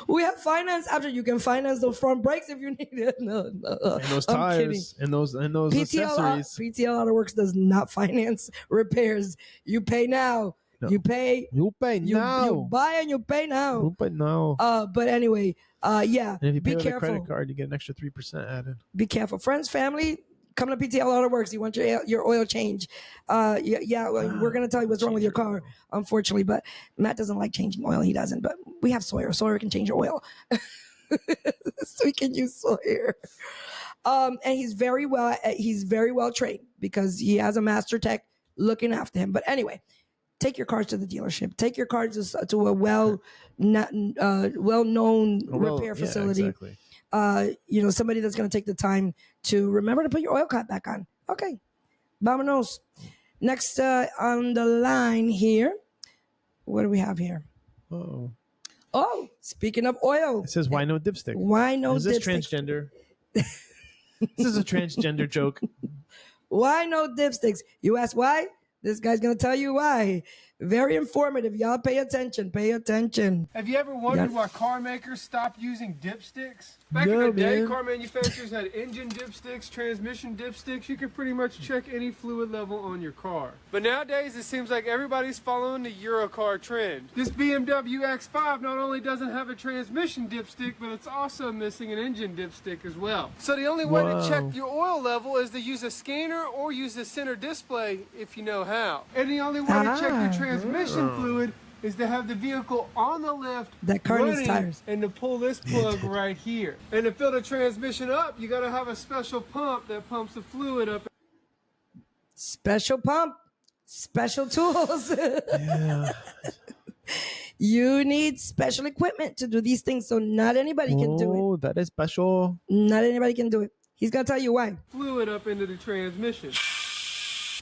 We have finance options. You can finance the front brakes if you need it. No. And those I'm tires and those PTL accessories. PTL Auto Works does not finance repairs. You pay now. No. You pay. You pay now. You buy and you pay now. You pay now. But anyway, yeah. And if you pay be with a careful. credit card, you get an extra 3% added. Be careful. Friends, family, come to PTL Auto Works. You want your oil change. We're going to tell you what's wrong with your car, unfortunately. But Matt doesn't like changing oil. He doesn't. But we have Sawyer. Sawyer can change your oil. So we can use Sawyer. And he's very well trained because he has a master tech looking after him. But anyway, take your cars to the dealership. Take your cars to a well-known repair facility. Exactly. Somebody that's going to take the time to remember to put your oil cap back on. Okay. Vámonos. Next on the line here. What do we have here? Oh, speaking of oil. It says, why no dipstick? Why no dipstick? Is this transgender? This is a transgender joke. Why no dipsticks? You ask why? This guy's going to tell you why. Very informative. Y'all pay attention. Pay attention. Have you ever wondered why car makers stopped using dipsticks? Back in the day, car manufacturers had engine dipsticks, transmission dipsticks. You could pretty much check any fluid level on your car. But nowadays, it seems like everybody's following the Eurocar trend. This BMW X5 not only doesn't have a transmission dipstick, but it's also missing an engine dipstick as well. So the only way to check your oil level is to use a scanner or use the center display if you know how. And the only way to check your transmission fluid is to have the vehicle on the lift that car needs tires and to pull this plug right here. And to fill the transmission up, you got to have a special pump that pumps the fluid up. Special pump, special tools. Yeah. You need special equipment to do these things, so not anybody can do it. Oh, that is special. Not anybody can do it. He's going to tell you why. Fluid up into the transmission.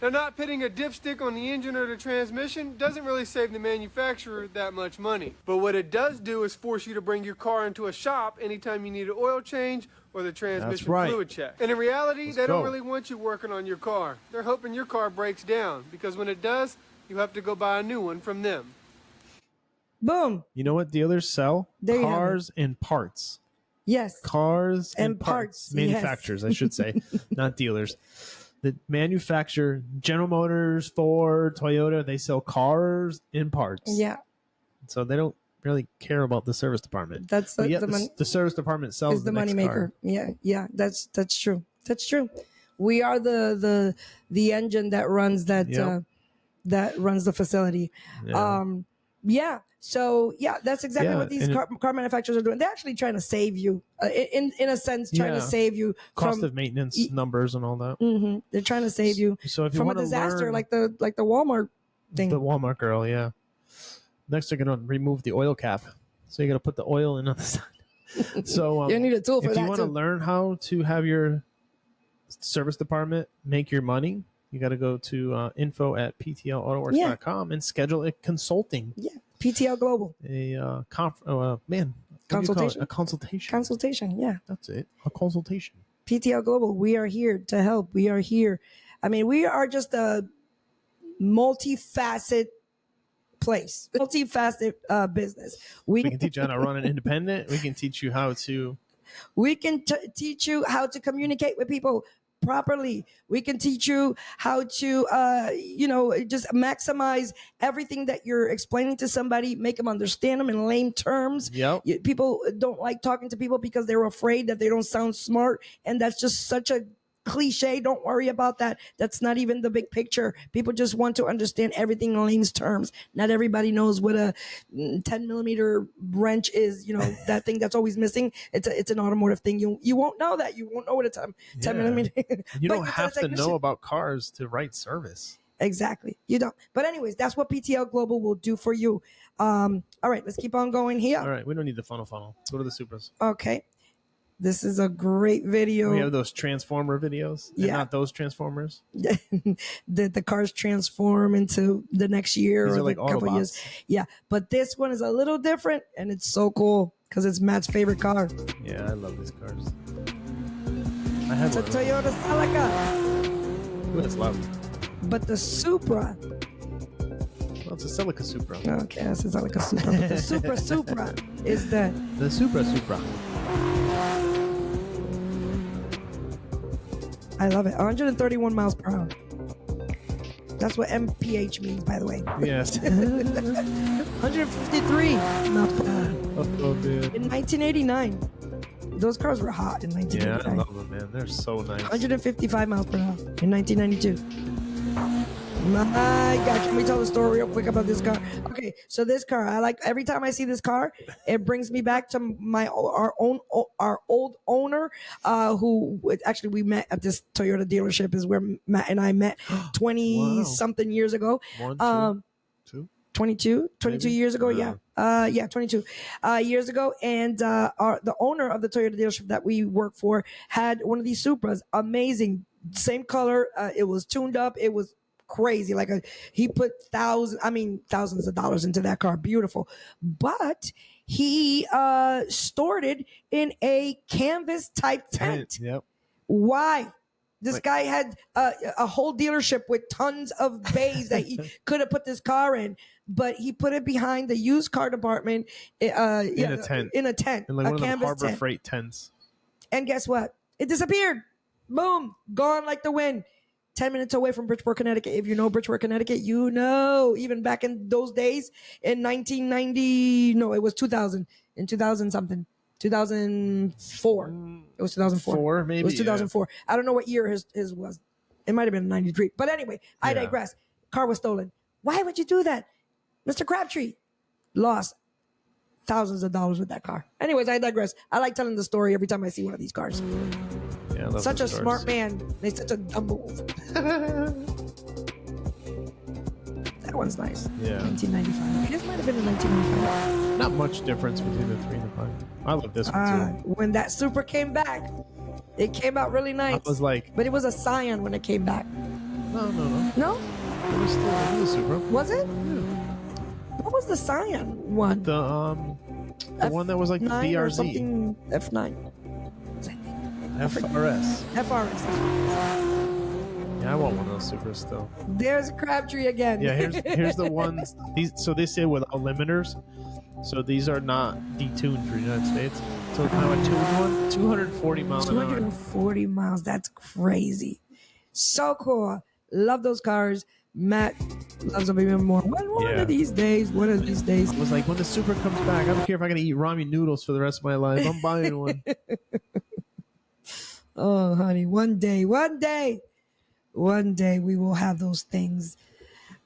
Now, not putting a dipstick on the engine or the transmission doesn't really save the manufacturer that much money. But what it does do is force you to bring your car into a shop anytime you need an oil change or the transmission fluid check. And in reality, they don't really want you working on your car. They're hoping your car breaks down, because when it does, you have to go buy a new one from them. Boom. You know what dealers sell? There Cars and parts. Yes. Cars and parts. Manufacturers, I should say, not dealers. The manufacturer, General Motors, Ford, Toyota, they sell cars and parts. Yeah. So they don't really care about the service department. That's the service department sells is the next moneymaker. car. Yeah. That's true. That's true. We are the engine that runs that runs the facility. Yeah. So that's exactly what these car manufacturers are doing. They're actually trying to save you, in a sense, trying to save you cost of maintenance numbers and all that. Mm-hmm. They're trying to save you, if you from a disaster like the Walmart thing. The Walmart girl, yeah. Next, they're gonna remove the oil cap, so you got to put the oil in on the side. So you need a tool for that. If you want to learn how to have your service department make your money, you got to go to info@ptlautoworks.com and schedule a consulting. Yeah. PTL Global. A consultation. A consultation. Consultation, yeah. That's it. A consultation. PTL Global. We are here to help. We are here. I mean, we are just a multifaceted place, multifaceted business. We can teach you how to run an independent. We can teach you how to. We can teach you how to communicate with people properly. We can teach you how to, just maximize everything that you're explaining to somebody, make them understand them in lame terms. Yep. People don't like talking to people because they're afraid that they don't sound smart. And that's just such a cliche. Don't worry about that. That's not even the big picture. People just want to understand everything in layman's terms. Not everybody knows what a 10 millimeter wrench is. That thing that's always missing. It's an automotive thing. You won't know that. You won't know what a 10 millimeter. You don't have to know about cars to write service. Exactly. You don't. But anyways, that's what PTL Global will do for you. All right, let's keep on going here. All right, we don't need the funnel. Go to the Supras. Okay. This is a great video. We have those Transformer videos. Yeah. Not those Transformers. the cars transform into the next year These or are like couple Autobots. years. Yeah. But this one is a little different and it's so cool because it's Matt's favorite car. Yeah, I love these cars. I have It's a Toyota Celica. Ooh, that's loud. But the Supra. Well, it's a Celica Supra. Okay, that's a Celica Supra. But the Supra is the Supra. I love it. 131 miles per hour. That's what MPH means, by the way. Yes. 153 miles per hour. Oh, man. In 1989. Those cars were hot in 1989. Yeah, I love them, man. They're so nice. 155 miles per hour in 1992. My God, can we tell the story real quick about this car? Okay, so this car, I like every time I see this car, it brings me back to our old owner, who actually we met at this Toyota dealership, is where Matt and I met 20 something years ago. 22 years ago. Yeah. 22 years ago. And the owner of the Toyota dealership that we work for had one of these Supras, amazing, same color. It was tuned up. It was crazy. He put thousands of dollars into that car. Beautiful. But he stored it in a canvas type tent. Yep. Why? This guy had a whole dealership with tons of bays that he could have put this car in, but he put it behind the used car department in a tent. In like a one of the canvas Harbor tent. Freight tents. And guess what? It disappeared. Boom. Gone like the wind. 10 minutes away from Bridgeport, Connecticut. If you know Bridgeport, Connecticut, you know, even back in those days in 1990, no, it was 2000, in 2000 something. 2004. It was 2004. Maybe. It was 2004. Yeah. I don't know what year his was. It might have been 93. But anyway, I digress. Car was stolen. Why would you do that? Mr. Crabtree lost thousands of dollars with that car. Anyways, I digress. I like telling the story every time I see one of these cars. Yeah, I love such a those smart cars. man. They such a dumb move. That one's nice. Yeah. 1995. This might have been in 1995. Not much difference between the 3 and the 5. I love this one too. When that Supra came back, it came out really nice. I was like, but it was a Scion when it came back. No. No? It was still a Supra. Was it? What was the Scion one? The one that was like the F9 or BRZ. something. F9. FRS. FRS. Yeah, I want one of those Supras still. There's Crabtree again. Yeah, here's the ones. So they say without limiters. So these are not detuned for the United States. So now a tuned one, 240 miles an hour. 240 miles. That's crazy. So cool. Love those cars. Matt loves them even more. One of these days. One of these days. I was like, when the Supra comes back, I don't care if I gotta eat ramen noodles for the rest of my life. I'm buying one. Oh, honey, one day we will have those things.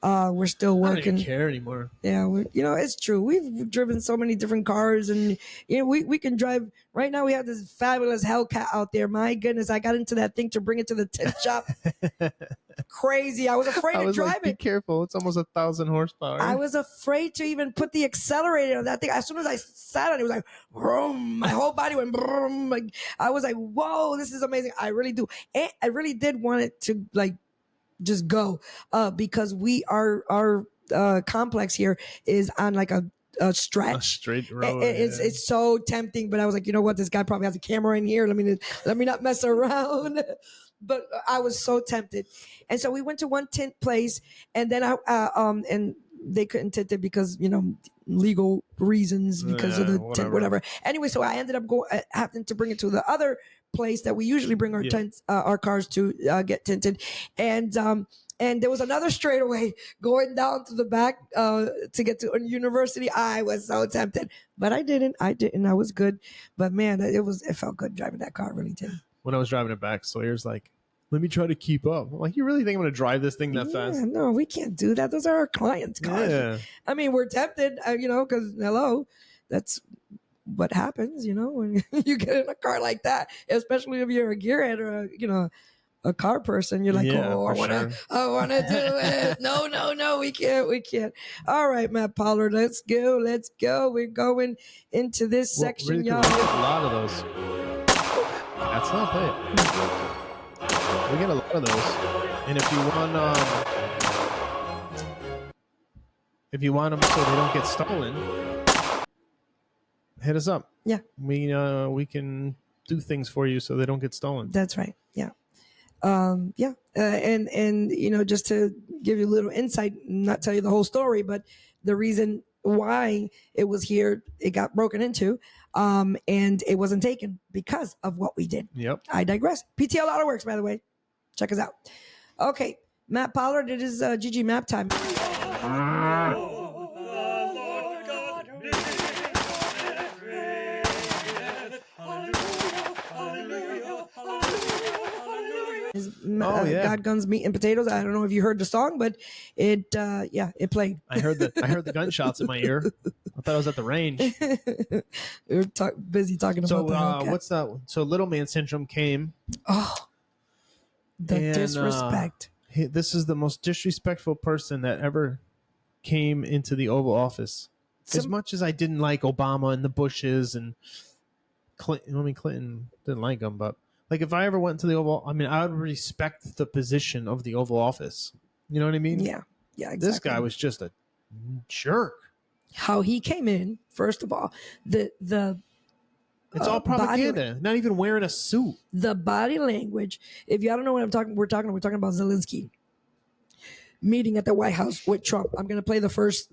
We're still working. I don't even care anymore. Yeah, it's true. We've driven so many different cars, and we can drive. Right now, we have this fabulous Hellcat out there. My goodness, I got into that thing to bring it to the tint shop. Crazy! I was afraid to drive Be it. careful! It's almost 1,000 horsepower. I was afraid to even put the accelerator on that thing. As soon as I sat on it, it was like, vroom, my whole body went vroom. Like, I was like, whoa, this is amazing. I really do. And I really did want it to just go because our complex here is on like a stretch. A straight road. It's so tempting, but I was like, you know what? This guy probably has a camera in here. Let me not mess around. But I was so tempted, and so we went to one tint place, and then and they couldn't tint it because legal reasons because of the tint, whatever. Anyway, so I ended up having to bring it to the other place that we usually bring our tints, our cars to get tinted, and there was another straightaway going down to the back to get to a university. I was so tempted, but I didn't. I was good, but man, it felt good driving that car. It really did. When I was driving it back, Sawyer's like, let me try to keep up. I'm like, you really think I'm going to drive this thing that fast? No, we can't do that. Those are our clients' cars. Yeah. I mean, we're tempted, because, hello, that's what happens, when you get in a car like that, especially if you're a gearhead or, a car person. You're like, I want to do it. No, we can't. All right, Matt Pollard, let's go. We're going into this section, really y'all. We get a lot of those. That's not bad. We get a lot of those, and if you want them so they don't get stolen, hit us up. Yeah, we can do things for you so they don't get stolen. That's right. Yeah. And just to give you a little insight, not tell you the whole story, but the reason why it was here, it got broken into, and it wasn't taken because of what we did. Yep. I digress. PTL Auto Works, by the way. Check us out. Okay. Matt Pollard, it is GG Map time. God, Guns, Meat, and Potatoes. I don't know if you heard the song, but it played. I heard the gunshots in my ear. I thought I was at the range. We were busy talking about that. What's that? So Little Man Syndrome came. Oh, the disrespect. This is the most disrespectful person that ever came into the Oval Office. As much as I didn't like Obama and the Bushes and Clinton, Clinton didn't like him, but like if I ever went to the Oval, I would respect the position of the Oval Office. You know what I mean? Yeah, exactly. This guy was just a jerk. How he came in, first of all, it's all propaganda. Not even wearing a suit. The body language. If y'all don't know what I'm talking, we're talking about Zelensky meeting at the White House with Trump. I'm going to play the first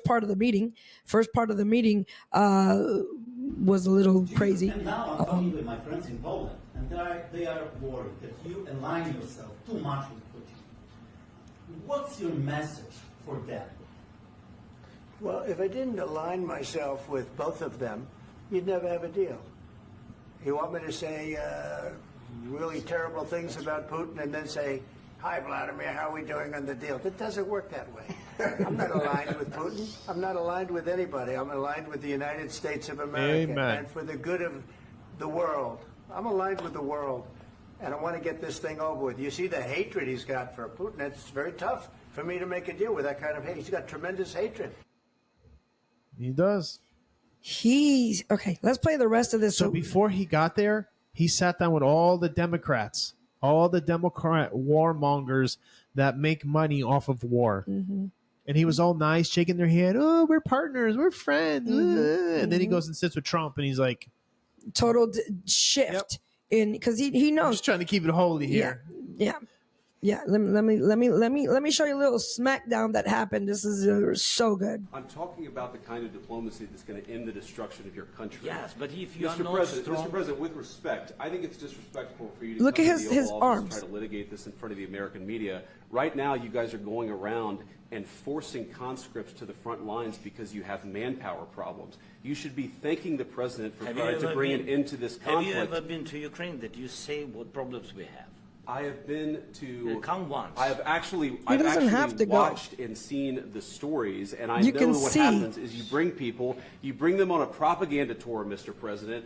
part of the meeting. First part of the meeting was a little crazy. And now I'm talking with my friends in Poland, and they are worried that you align yourself too much with Putin. What's your message for them? Well, if I didn't align myself with both of them, you'd never have a deal. You want me to say really terrible things about Putin and then say, "Hi, Vladimir, how are we doing on the deal?" It doesn't work that way. I'm not aligned with Putin. I'm not aligned with anybody. I'm aligned with the United States of America. Amen. And for the good of the world. I'm aligned with the world. And I want to get this thing over with. You see the hatred he's got for Putin. It's very tough for me to make a deal with that kind of hate. He's got tremendous hatred. He does. Okay, let's play the rest of this. So before he got there, he sat down with all the Democrats, all the Democrat warmongers that make money off of war. Mm-hmm. And he was all nice, shaking their hand. Oh, we're partners. We're friends. Mm-hmm. And then he goes and sits with Trump, and he's like, total shift in, because he knows. I'm just trying to keep it holy here. Yeah. Let me show you a little smackdown that happened. This is so good. I'm talking about the kind of diplomacy that's going to end the destruction of your country. Yes, but if you are Mr. not President, strong... Mr. President, with respect, I think it's disrespectful for you to look come at to the his Oval Office and arms. try to litigate this in front of the American media. Right now, you guys are going around and forcing conscripts to the front lines because you have manpower problems. You should be thanking the president for trying to bring an end to this conflict. Have you ever been to Ukraine that you say what problems we have? I have been to. Come once. I have actually. He doesn't have to watched go. and seen the stories, and I You know can what see. happens is you bring them on a propaganda tour, Mr. President.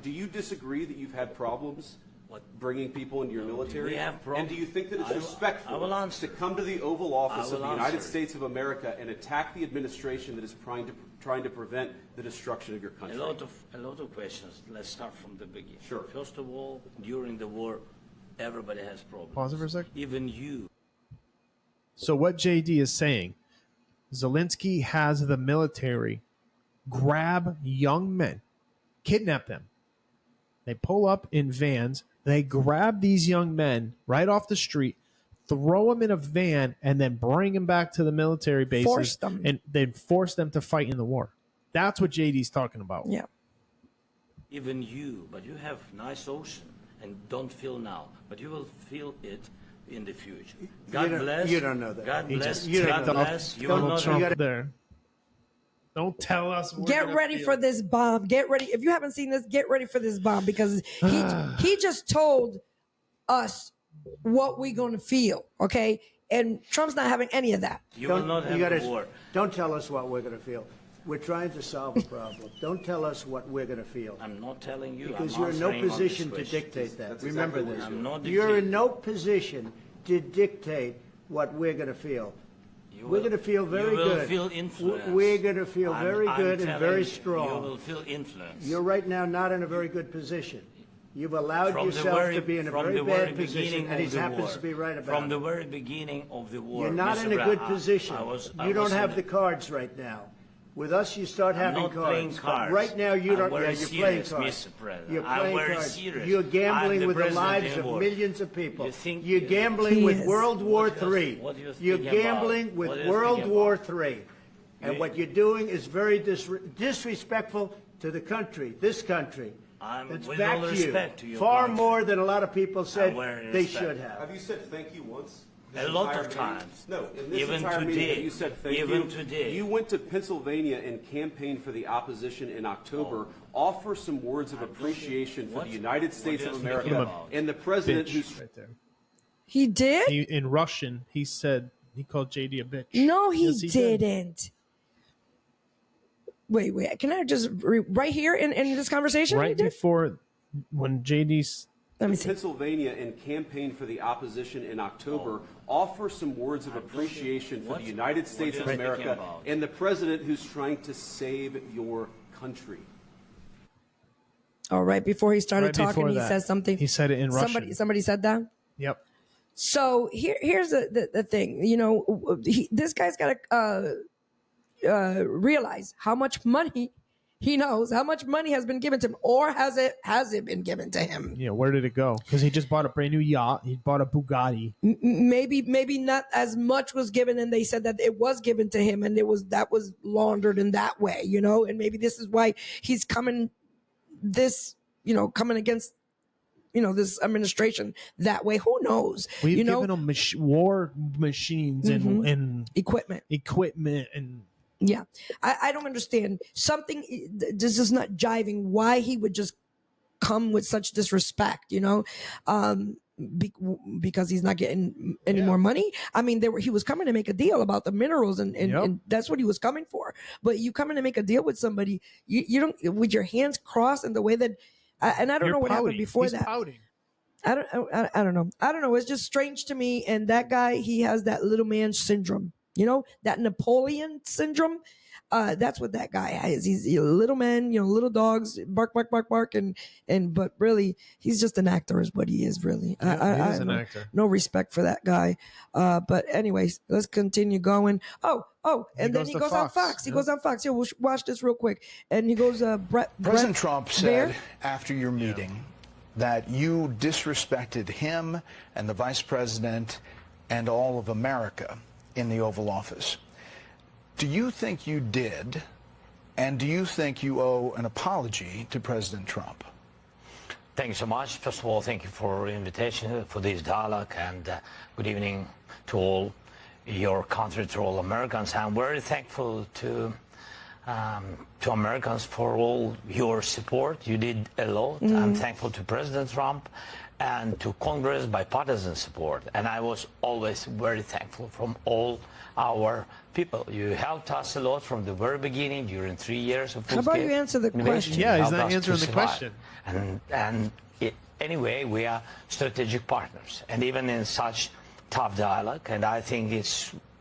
Do you disagree that you've had problems bringing people into your military? We have problems. And do you think that it's respectful to come to the Oval Office of the United States of America and attack the administration that is trying to prevent the destruction of your country? A lot of questions. Let's start from the beginning. Sure. First of all, during the war, everybody has problems. Pause it for a sec. Even you. So what JD is saying, Zelensky has the military grab young men, kidnap them. They pull up in vans. They grab these young men right off the street, throw them in a van, and then bring them back to the military bases. Force them. And then force them to fight in the war. That's what JD's talking about. Yeah. Even you, but you have nice ocean and don't feel now, but you will feel it in the future. God bless. You don't know that. God bless. You God bless. You will not Trump there. Don't tell us. Get ready for this bomb. Get ready. If you haven't seen this, get ready for this bomb, because he just told us what we're going to feel, okay? And Trump's not having any of that. You will not have a war. Don't tell us what we're going to feel. We're trying to solve a problem. Don't tell us what we're going to feel. I'm not telling you. Because I'm you're in no answering on position this to question. dictate that. That's Remember exactly this. what I'm not You're in dictating. no position to dictate what we're going to feel. We're going to feel very You will good. feel influence. We're going to feel very good and very You strong. will feel influence. You're right now not in a very good position. You've allowed From the yourself very- to be in a from very the very bad position, beginning and he of the happens war. to be right about From it. the very beginning of the war. You're not Mr. in a Brown, good position. I was You don't have in the cards right now. With us, you start I'm having not cards. playing But cards. right now, you I'm don't. very Yeah, you're playing serious, cards. Mr. President. You're I'm playing very cards. serious. You're I'm gambling the with the president lives of of war. millions of people. You think You're you- gambling He with is. World War What do you- III. what do you You're think about? gambling with What do you World think War about? III. And You- what you're doing is very disrespectful to the country, this country. It's with back all to you. respect to your Far country. more than a lot of people said Wearing they respect. should have. Have you said thank you once? A lot of times. No, in this Even entire meeting, today. have you said thank Even you? today. You went to Pennsylvania and campaigned for the opposition in October. Offer some words of appreciation for the United States of America and the president who's right there. He did? In Russian, he called JD a bitch. No, he Yes, didn't. Wait. Can I just right here in this conversation? Right before when JD's Pennsylvania and campaigned for the opposition in October. Offer some words of appreciation for the United States of America and the president who's trying to save your country. Oh, right before he started Right talking, before he that. said something. He said it in Russian. Somebody said that? Yep. So here's the thing. You know, this guy's got to realize how much money he knows, how much money has been given to him, or has it been given to him? Yeah, where did it go? Because he just bought a brand new yacht. He bought a Bugatti. Maybe not as much was given, and they said that it was given to him, and that was laundered in that way, you know. And maybe this is why he's coming against, this administration that way. Who knows? We've given them war machines and equipment and. Yeah, I don't understand. Something this is not jiving. Why he would just come with such disrespect, because he's not getting any more money. I mean, he was coming to make a deal about the minerals, and that's what he was coming for. But you coming to make a deal with somebody, you don't with your hands crossed in the way that, and I don't know what happened before that. Pouting. I don't know. I don't know. It's just strange to me. And that guy, he has that little man syndrome. That Napoleon syndrome. That's what that guy has. He's a little man, little dogs bark, bark, bark, bark, but really he's just an actor, is what he is. Really, Yeah, he is an actor. No respect for that guy. But anyways, let's continue going. And then he goes on Fox. He goes on Fox. Here, we'll watch this real quick. And he goes, President Trump said Bear? after your meeting that you disrespected him and the vice president and all of America in the Oval Office. Do you think you did, and do you think you owe an apology to President Trump? Thank you so much. First of all, thank you for your invitation for this dialogue, and good evening to all your country, to all Americans. I'm very thankful to Americans for all your support. You did a lot. I'm thankful to President Trump and to Congress bipartisan support. And I was always very thankful from all our people. You helped us a lot from the very beginning during 3 years of How about you answer the question? Yeah, he's not answering the question. Anyway, we are strategic partners, and even in such tough dialogue. And I think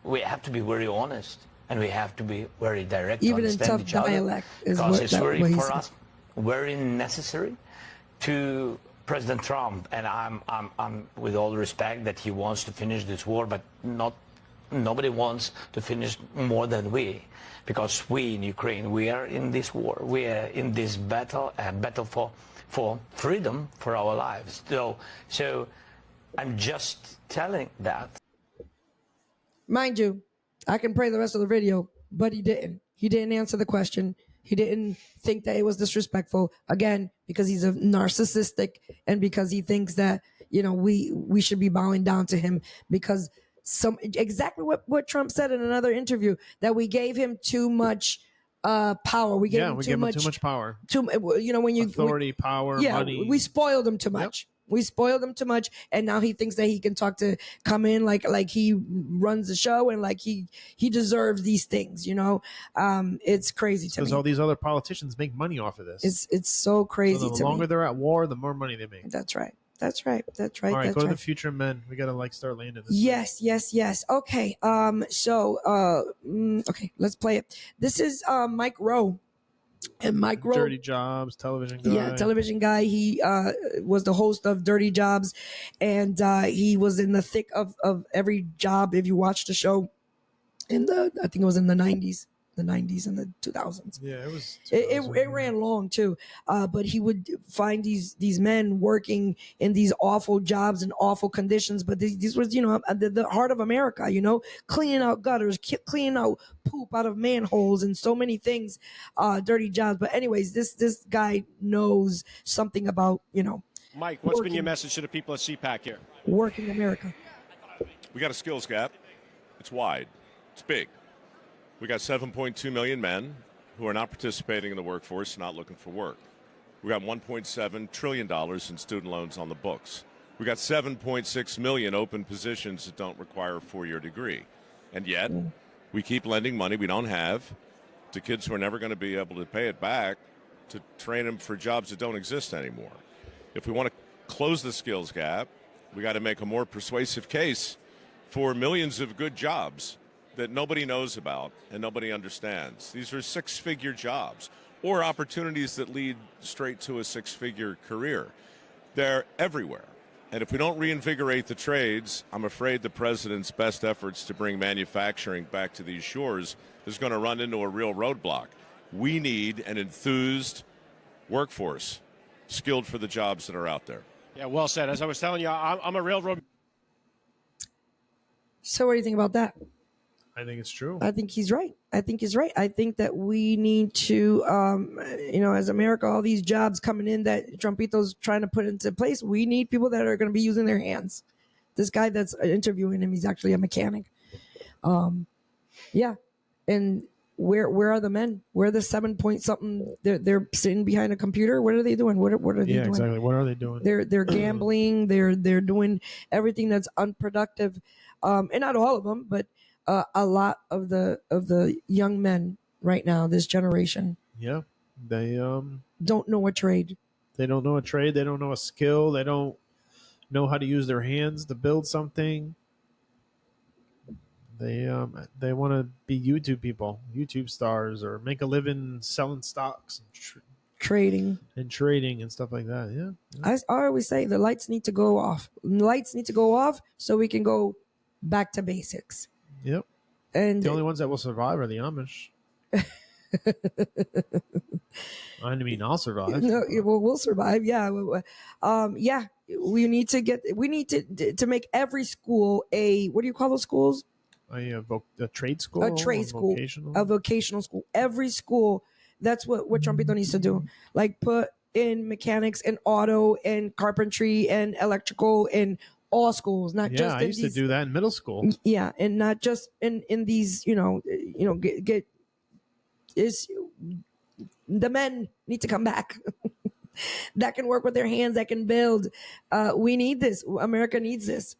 we have to be very honest, and we have to be very direct. Even to in tough each other, dialect, is because what it's that very what he for said. us very necessary to President Trump, and I'm with all respect that he wants to finish this war, but nobody wants to finish more than we, because we in Ukraine, we are in this war, we are in this battle, a battle for freedom for our lives. So I'm just telling that. Mind you, I can play the rest of the video, but he didn't. He didn't answer the question. He didn't think that it was disrespectful, again, because he's a narcissistic and because he thinks that, we should be bowing down to him because exactly what Trump said in another interview, that we gave him too much power. We gave him too much power. When you authority, power, money. We spoiled him too much. We spoiled him too much, and now he thinks that he can come in like he runs the show and like he deserves these things. It's crazy to me. Because all these other politicians make money off of this. It's so crazy. So the longer they're at war, the more money they make. That's right. All right, go to the future men. We gotta start landing this. Yes. Okay. Okay, let's play it. This is Mike Rowe. And Mike Rowe, Dirty Jobs, television guy. Yeah, television guy. He was the host of Dirty Jobs, and he was in the thick of every job. If you watch the show, I think it was in the 90s. the 90s and the 2000s. Yeah, it was. It ran long too, but he would find these men working in these awful jobs and awful conditions. But these was, you know, the heart of America. You know, cleaning out gutters, cleaning out poop out of manholes, and so many things, dirty jobs. But anyways, this guy knows something about, you know. Mike, what's been your message to the people at CPAC here? Working America. We got a skills gap. It's wide. It's big. We got 7.2 million men who are not participating in the workforce, not looking for work. We got $1.7 trillion in student loans on the books. We got 7.6 million open positions that don't require a 4-year degree. And yet, we keep lending money we don't have to kids who are never going to be able to pay it back to train them for jobs that don't exist anymore. If we want to close the skills gap, we got to make a more persuasive case for millions of good jobs that nobody knows about and nobody understands. These are 6-figure jobs or opportunities that lead straight to a 6-figure career. They're everywhere. And if we don't reinvigorate the trades, I'm afraid the president's best efforts to bring manufacturing back to these shores is going to run into a real roadblock. We need an enthused workforce, skilled for the jobs that are out there. Yeah, well said. As I was telling you, I'm a railroad. So what do you think about that? I think it's true. I think he's right. I think that we need to, you know, as America, all these jobs coming in that Trumpito's trying to put into place, we need people that are going to be using their hands. This guy that's interviewing him, he's actually a mechanic. Yeah. And where are the men? Where are the 7 point something? They're sitting behind a computer. What are they doing? What are they doing? Yeah, exactly. What are they doing? They're gambling. They're doing everything that's unproductive. And not all of them, but a lot of the young men right now, this generation. Yeah, they don't know a trade. They don't know a trade. They don't know a skill. They don't know how to use their hands to build something. They want to be YouTube people, YouTube stars, or make a living selling stocks, and trading and stuff like that. Yeah. I always say the lights need to go off. Lights need to go off so we can go back to basics. Yep. And the only ones that will survive are the Amish. I mean, I'll survive. No, we'll survive. Yeah. Yeah. We need to make every school a, what do you call those schools? A trade school. A trade school. A vocational school. Every school. That's what Trumpito needs to do. Like put in mechanics and auto and carpentry and electrical and all schools, not just. Yeah, I used to do that in middle school. Yeah, and not just in these. Get is the men need to come back. That can work with their hands. That can build. We need this. America needs this.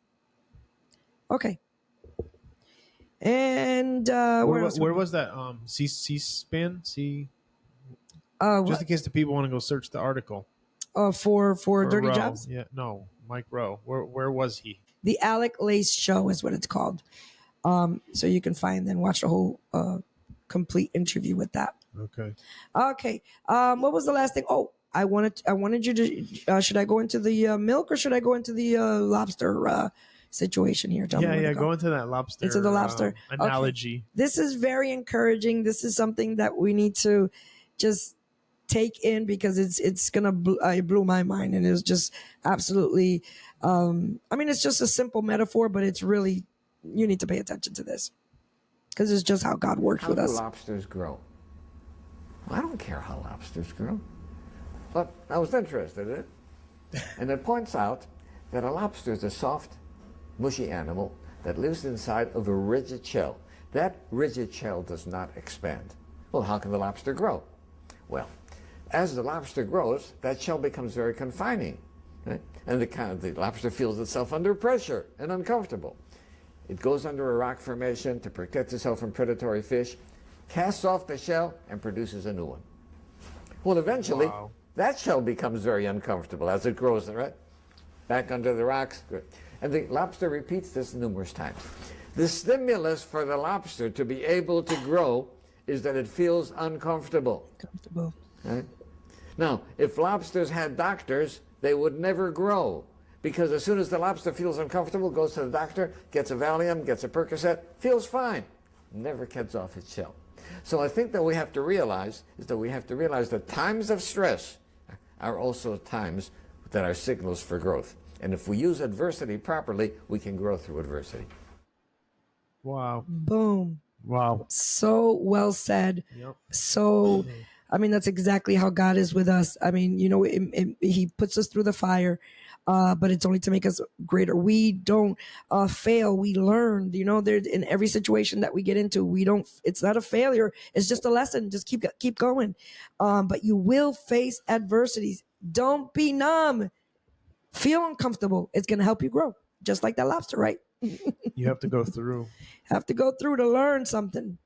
Okay. And where was that? C-SPAN? Just in case the people want to go search the article. For dirty Rowe. jobs. Yeah, no, Mike Rowe. Where was he? The Alec Lace Show is what it's called. So you can find and watch the whole complete interview with that. Okay. Okay. What was the last thing? Oh, I wanted you to. Should I go into the milk or should I go into the lobster situation here? Tell me go into that lobster. Into the lobster analogy. Okay. This is very encouraging. This is something that we need to just take in because it's gonna it blew my mind, and it was just absolutely. I mean, it's just a simple metaphor, but it's really, you need to pay attention to this because it's just how God works with us. How do lobsters grow? Well, I don't care how lobsters grow, but I was interested in it, and it points out that a lobster is a soft, mushy animal that lives inside of a rigid shell. That rigid shell does not expand. Well, how can the lobster grow? Well, as the lobster grows, that shell becomes very confining, right? And the lobster feels itself under pressure and uncomfortable. It goes under a rock formation to protect itself from predatory fish, casts off the shell, and produces a new one. Well, eventually, that shell becomes very uncomfortable as it grows, right? Back under the rocks. Good. And the lobster repeats this numerous times. The stimulus for the lobster to be able to grow is that it feels uncomfortable. Right? Now, if lobsters had doctors, they would never grow, because as soon as the lobster feels uncomfortable, goes to the doctor, gets a Valium, gets a Percocet, feels fine, never gets off its shell. So I think that we have to realize that times of stress are also times that are signals for growth. And if we use adversity properly, we can grow through adversity. Wow. Boom. Wow. So well said. Yep. So, I mean, that's exactly how God is with us. I mean, you know, he puts us through the fire, but it's only to make us greater. We don't fail. We learn, you know, there's in every situation that we get into, it's not a failure. It's just a lesson. Just keep going. But you will face adversities. Don't be numb. Feel uncomfortable. It's going to help you grow. Just like that lobster, right? You have to go through. Have to go through to learn something.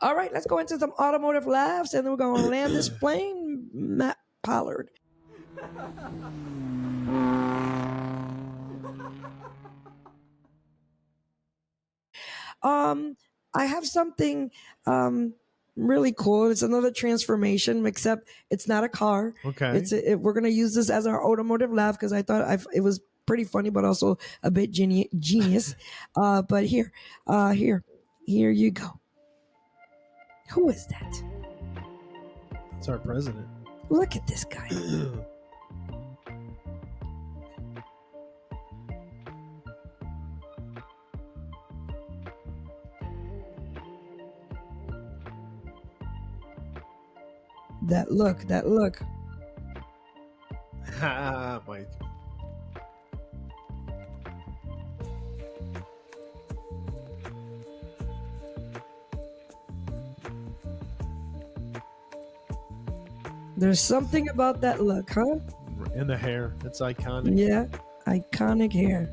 All right, let's go into some automotive laughs, and then we're going to land this plane. Matt Pollard. I have something really cool. It's another transformation, except it's not a car. Okay. We're going to use this as our automotive laugh because I thought it was pretty funny, but also a bit genius. But here you go. Who is that? It's our president. Look at this guy. That look. Mike. There's something about that look, huh? And the hair. It's iconic. Yeah, iconic hair.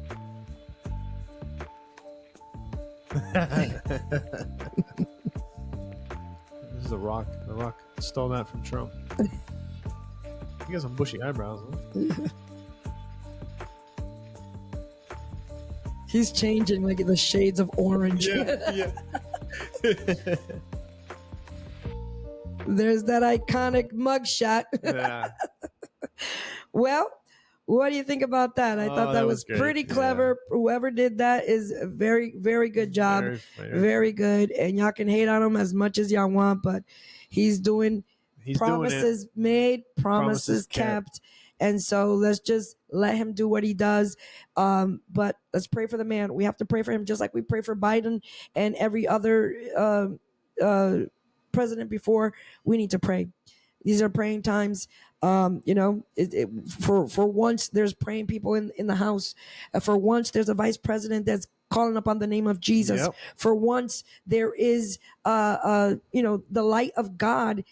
This is The Rock. The Rock stole that from Trump. He got some bushy eyebrows, huh? He's changing like the shades of orange. Yeah. There's that iconic mugshot. Yeah. Well, what do you think about that? I thought that was pretty clever. Yeah. Whoever did that is a very, very good job. Very good. And y'all can hate on him as much as y'all want, but he's doing promises made, promises kept. And so let's just let him do what he does. But let's pray for the man. We have to pray for him just like we pray for Biden and every other president before. We need to pray. These are praying times. For once there's praying people in the house. For once there's a vice president that's calling upon the name of Jesus. Yep. For once there is the light of God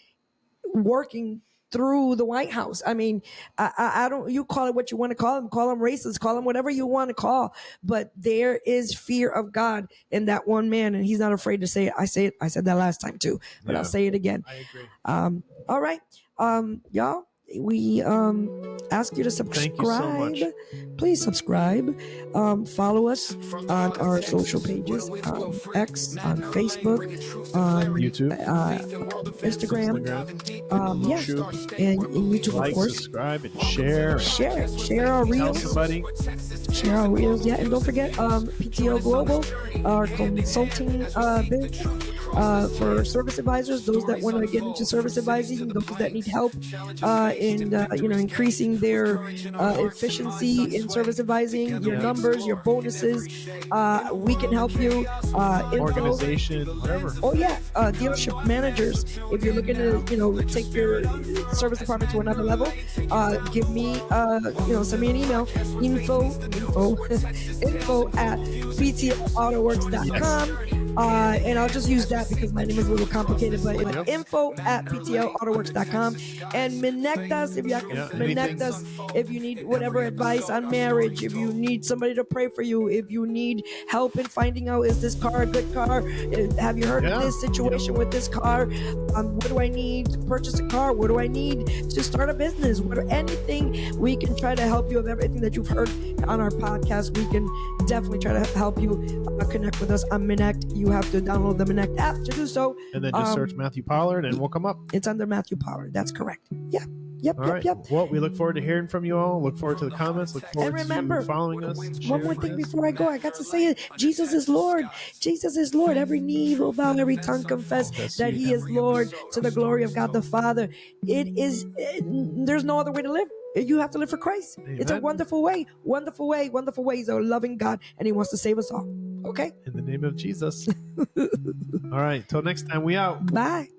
working through the White House. I mean, I don't, you call it what you want to call them racist, call them whatever you want to call, but there is fear of God in that one man, and he's not afraid to say it. I said that last time too, but I'll say it again. I agree. All right. Y'all, we ask you to subscribe. Thank you so much. Please subscribe. Follow us on our social pages, on X, on Facebook, on YouTube, Instagram. And YouTube, like, of course. Subscribe and share. Share our reels. Tell somebody. Share our reels. Yeah, and don't forget PTO Global, our consulting bit. For service advisors, those that want to get into service advising, those that need help in increasing their efficiency in service advising, your numbers, your bonuses, we can help you. Organization, whatever. Oh yeah, dealership managers. If you're looking to take your service department to another level, give me send me an email, info at ptautoworks.com. And I'll just use that because my name is a little complicated, but info at ptautoworks.com, and connect us if you can connect us if you need whatever advice on marriage, if you need somebody to pray for you, if you need help in finding out, is this car a good car? Have you heard of this situation with this car? What do I need to purchase a car? What do I need to start a business? Anything we can try to help you with everything that you've heard on our podcast. We can definitely try to help you connect with us on Minect. You have to download the Minect app to do so. And then just search Matthew Pollard and we'll come up. It's under Matthew Pollard. That's correct. Yeah. Yep. Well, we look forward to hearing from you all. Look forward to the comments. Look forward remember, to following us. One more thing before I go. I got to say it. Jesus is Lord. Jesus is Lord. Every knee will bow, every tongue confess that he is Lord, to the glory of God the Father. There's no other way to live. You have to live for Christ. Amen. It's a wonderful way. He's a loving God, and he wants to save us all. Okay? In the name of Jesus. All right. Till next time, we out. Bye.